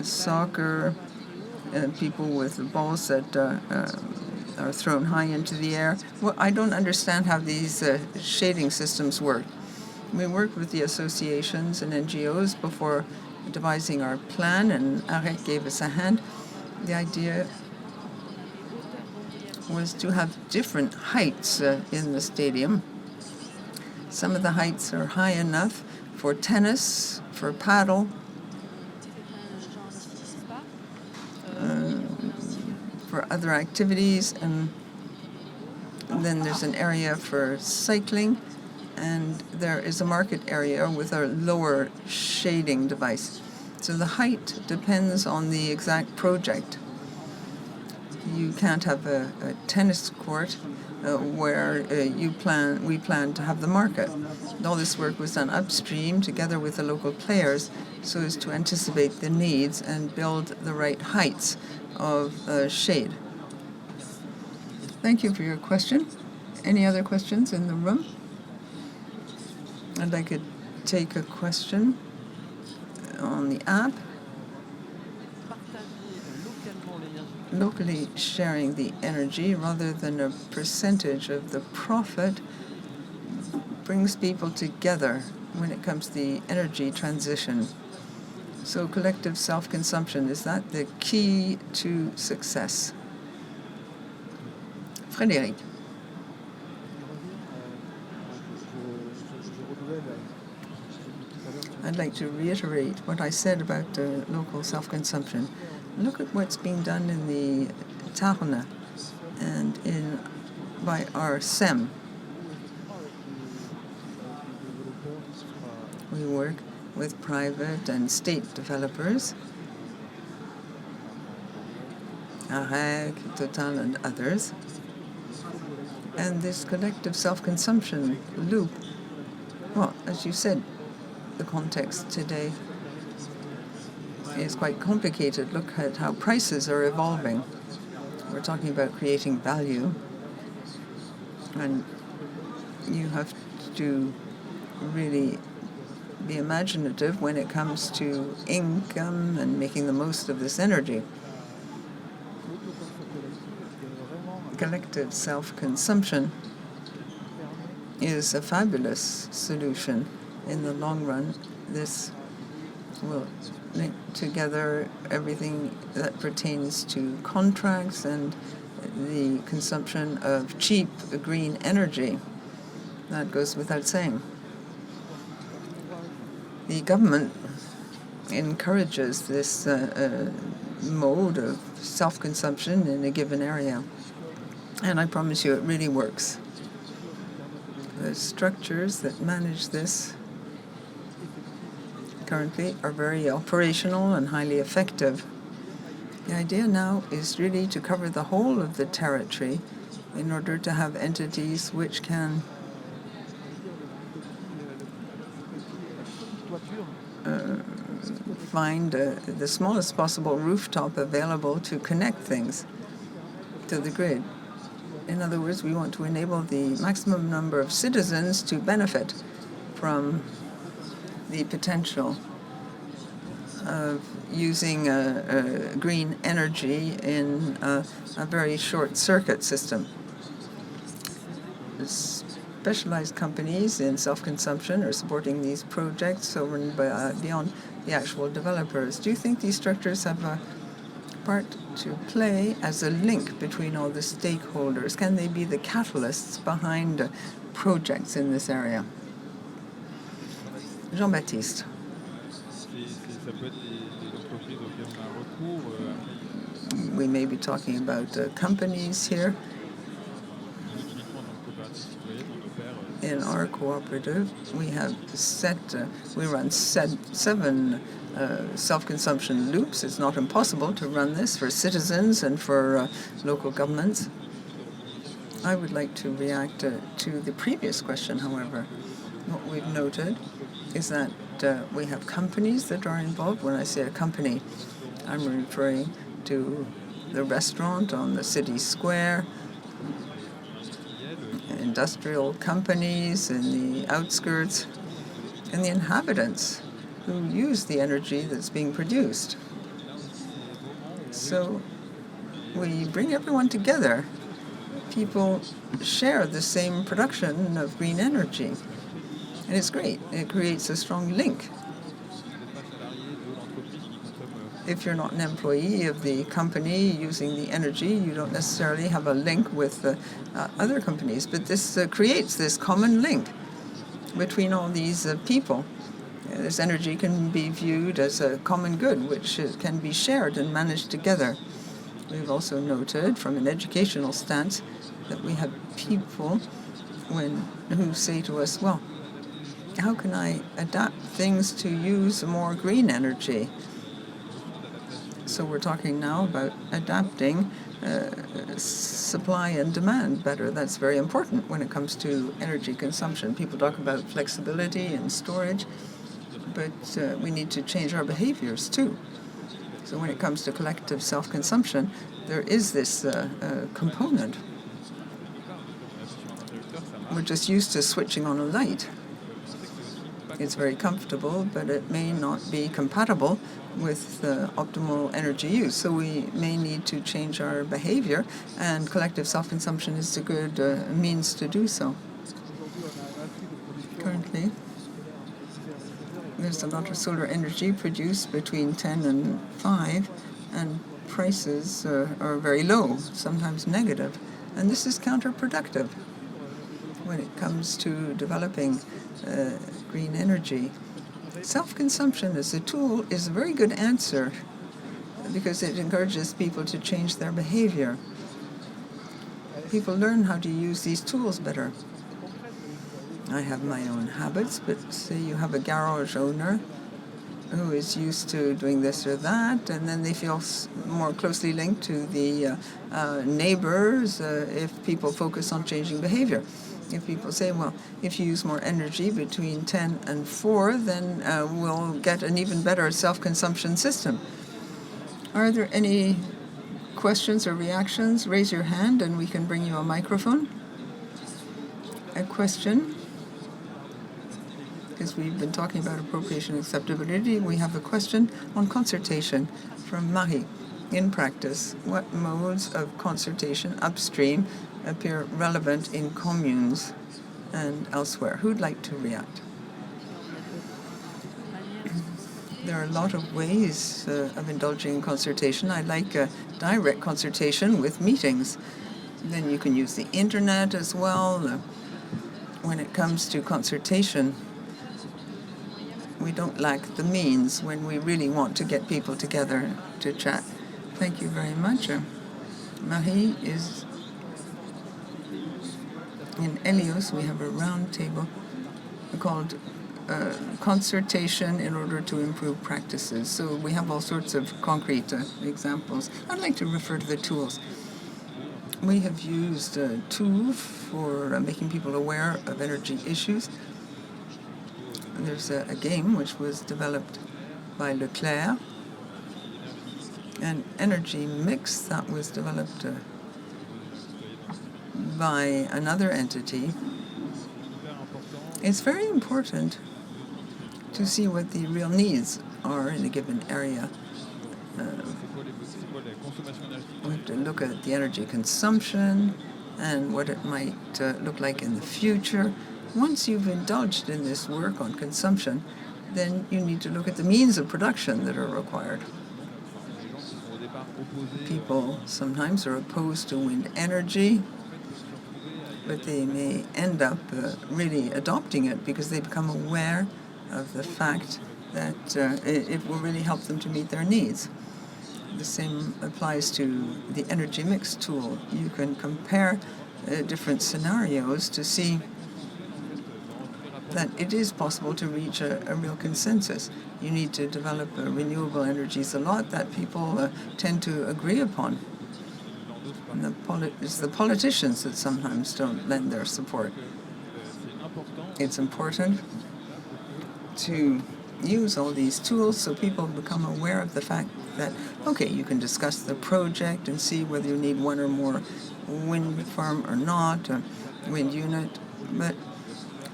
S2: Soccer, people with balls that are thrown high into the air. Well, I don't understand how these shading systems work. We worked with the associations and NGOs before devising our plan, and AREC gave us a hand. The idea was to have different heights in the stadium. Some of the heights are high enough for tennis, for paddle, for other activities, and then there's an area for cycling, and there is a market area with a lower shading device. So the height depends on the exact project. You can't have a tennis court where we plan to have the market. All this work was done upstream together with the local players so as to anticipate the needs and build the right heights of shade. Thank you for your question. Any other questions in the room? And I could take a question on the app. Locally sharing the energy rather than a percentage of the profit brings people together when it comes to the energy transition. So collective self-consumption, is that the key to success? Frédéric. I'd like to reiterate what I said about local self-consumption. Look at what's being done in the Tarn and by our SEM. We work with private and state developers, AREC, Total, and others. And this collective self-consumption loop, well, as you said, the context today is quite complicated. Look at how prices are evolving. We're talking about creating value, and you have to really be imaginative when it comes to income and making the most of this energy. Collective self-consumption is a fabulous solution. In the long run, this will link together everything that pertains to contracts and the consumption of cheap green energy. That goes without saying. The government encourages this mode of self-consumption in a given area. And I promise you, it really works. The structures that manage this currently are very operational and highly effective. The idea now is really to cover the whole of the territory in order to have entities which can find the smallest possible rooftop available to connect things to the grid. In other words, we want to enable the maximum number of citizens to benefit from the potential of using green energy in a very short circuit system. Specialized companies in self-consumption are supporting these projects over and beyond the actual developers. Do you think these structures have a part to play as a link between all the stakeholders? Can they be the catalysts behind projects in this area? Jean-Baptiste. We may be talking about companies here. In our cooperative, we run seven self-consumption loops. It's not impossible to run this for citizens and for local governments. I would like to react to the previous question, however. What we've noted is that we have companies that are involved. When I say a company, I'm referring to the restaurant on the city square, industrial companies in the outskirts, and the inhabitants who use the energy that's being produced. So we bring everyone together. People share the same production of green energy. And it's great. It creates a strong link. If you're not an employee of the company using the energy, you don't necessarily have a link with other companies. But this creates this common link between all these people. This energy can be viewed as a common good, which can be shared and managed together. We've also noted, from an educational stance, that we have people who say to us, well, how can I adapt things to use more green energy? So we're talking now about adapting supply and demand better. That's very important when it comes to energy consumption. People talk about flexibility and storage, but we need to change our behaviors too. So when it comes to collective self-consumption, there is this component. We're just used to switching on a light. It's very comfortable, but it may not be compatible with optimal energy use. So we may need to change our behavior, and collective self-consumption is a good means to do so. Currently, there's a lot of solar energy produced between 10 and 5, and prices are very low, sometimes negative. And this is counterproductive when it comes to developing green energy. Self-consumption as a tool is a very good answer because it encourages people to change their behavior. People learn how to use these tools better. I have my own habits, but say you have a garage owner who is used to doing this or that, and then they feel more closely linked to the neighbors if people focus on changing behavior. If people say, well, if you use more energy between 10 and 4, then we'll get an even better self-consumption system. Are there any questions or reactions? Raise your hand and we can bring you a microphone. A question? Because we've been talking about appropriation and acceptability, we have a question on consultation from Marie. In practice, what modes of consultation upstream appear relevant in communes and elsewhere? Who'd like to react? There are a lot of ways of indulging in consultation. I like direct consultation with meetings. Then you can use the internet as well. When it comes to consultation, we don't lack the means when we really want to get people together to chat. Thank you very much. Marie is in Elios. We have a round table called consultation in order to improve practices. So we have all sorts of concrete examples. I'd like to refer to the tools. We have used a tool for making people aware of energy issues. There's a game which was developed by Leclerc, an energy mix that was developed by another entity. It's very important to see what the real needs are in a given area. We have to look at the energy consumption and what it might look like in the future. Once you've indulged in this work on consumption, then you need to look at the means of production that are required. People sometimes are opposed to wind energy, but they may end up really adopting it because they become aware of the fact that it will really help them to meet their needs. The same applies to the energy mix tool. You can compare different scenarios to see that it is possible to reach a real consensus. You need to develop renewable energies a lot that people tend to agree upon. And it's the politicians that sometimes don't lend their support. It's important to use all these tools so people become aware of the fact that, okay, you can discuss the project and see whether you need one or more wind farm or not, a wind unit, but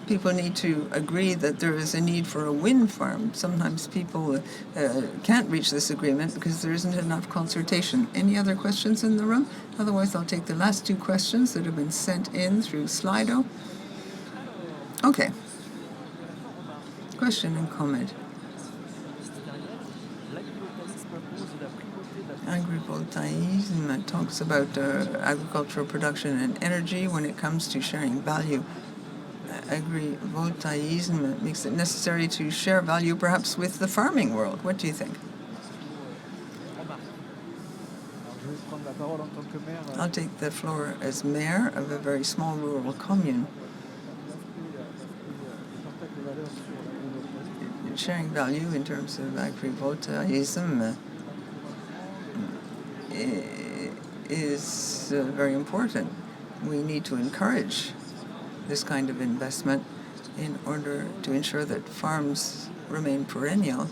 S2: people need to agree that there is a need for a wind farm. Sometimes people can't reach this agreement because there isn't enough consultation. Any other questions in the room? Otherwise, I'll take the last two questions that have been sent in through Slido. Okay. Question and comment. Agrivoltaism talks about agricultural production and energy when it comes to sharing value. Agrivoltaism makes it necessary to share value perhaps with the farming world. What do you think? I'll take the floor as mayor of a very small rural commune. Sharing value in terms of agrivoltaism is very important. We need to encourage this kind of investment in order to ensure that farms remain perennial,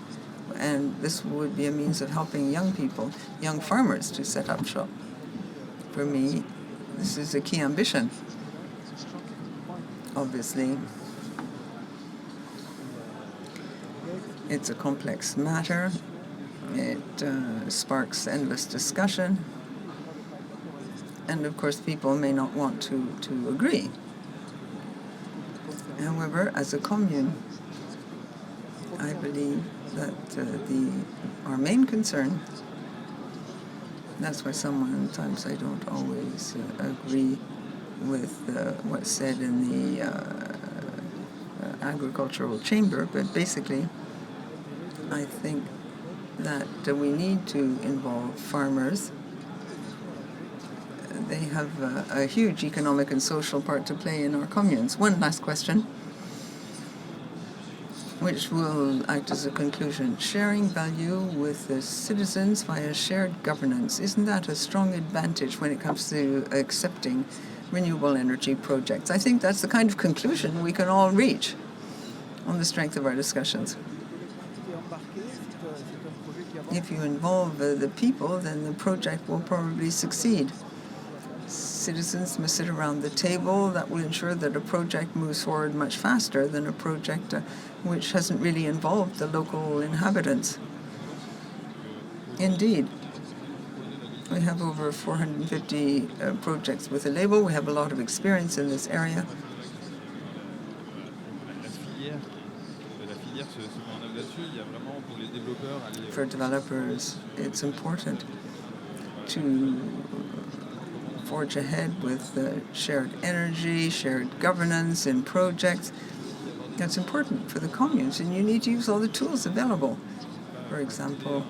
S2: and this would be a means of helping young people, young farmers, to set up shop. For me, this is a key ambition. Obviously, It's a complex matter. It sparks endless discussion. And of course, people may not want to agree. However, as a commune, I believe that our main concern, that's why sometimes I don't always agree with what's said in the agricultural chamber, but basically I think that we need to involve farmers. They have a huge economic and social part to play in our communes. One last question, which will act as a conclusion. Sharing value with the citizens via shared governance, isn't that a strong advantage when it comes to accepting renewable energy projects? I think that's the kind of conclusion we can all reach on the strength of our discussions. If you involve the people, then the project will probably succeed. Citizens must sit around the table. That will ensure that a project moves forward much faster than a project which hasn't really involved the local inhabitants. Indeed, we have over 450 projects with a label. We have a lot of experience in this area. For developers, it's important to forge ahead with shared energy, shared governance in projects. That's important for the communes, and you need to use all the tools available. For example,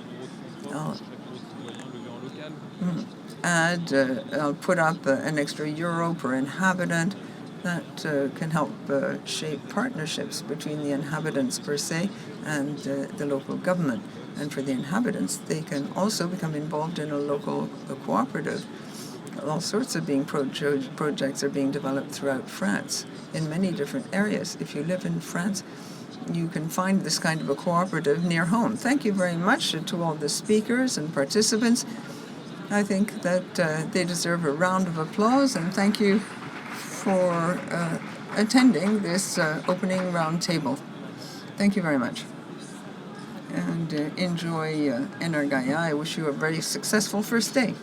S2: I'll put up an extra euro per inhabitant. That can help shape partnerships between the inhabitants per se and the local government. And for the inhabitants, they can also become involved in a local cooperative. All sorts of projects are being developed throughout France in many different areas. If you live in France, you can find this kind of a cooperative near home. Thank you very much to all the speakers and participants. I think that they deserve a round of applause, and thank you for attending this opening round table. Thank you very much. And enjoy EnerGaïa. I wish you a very successful first day.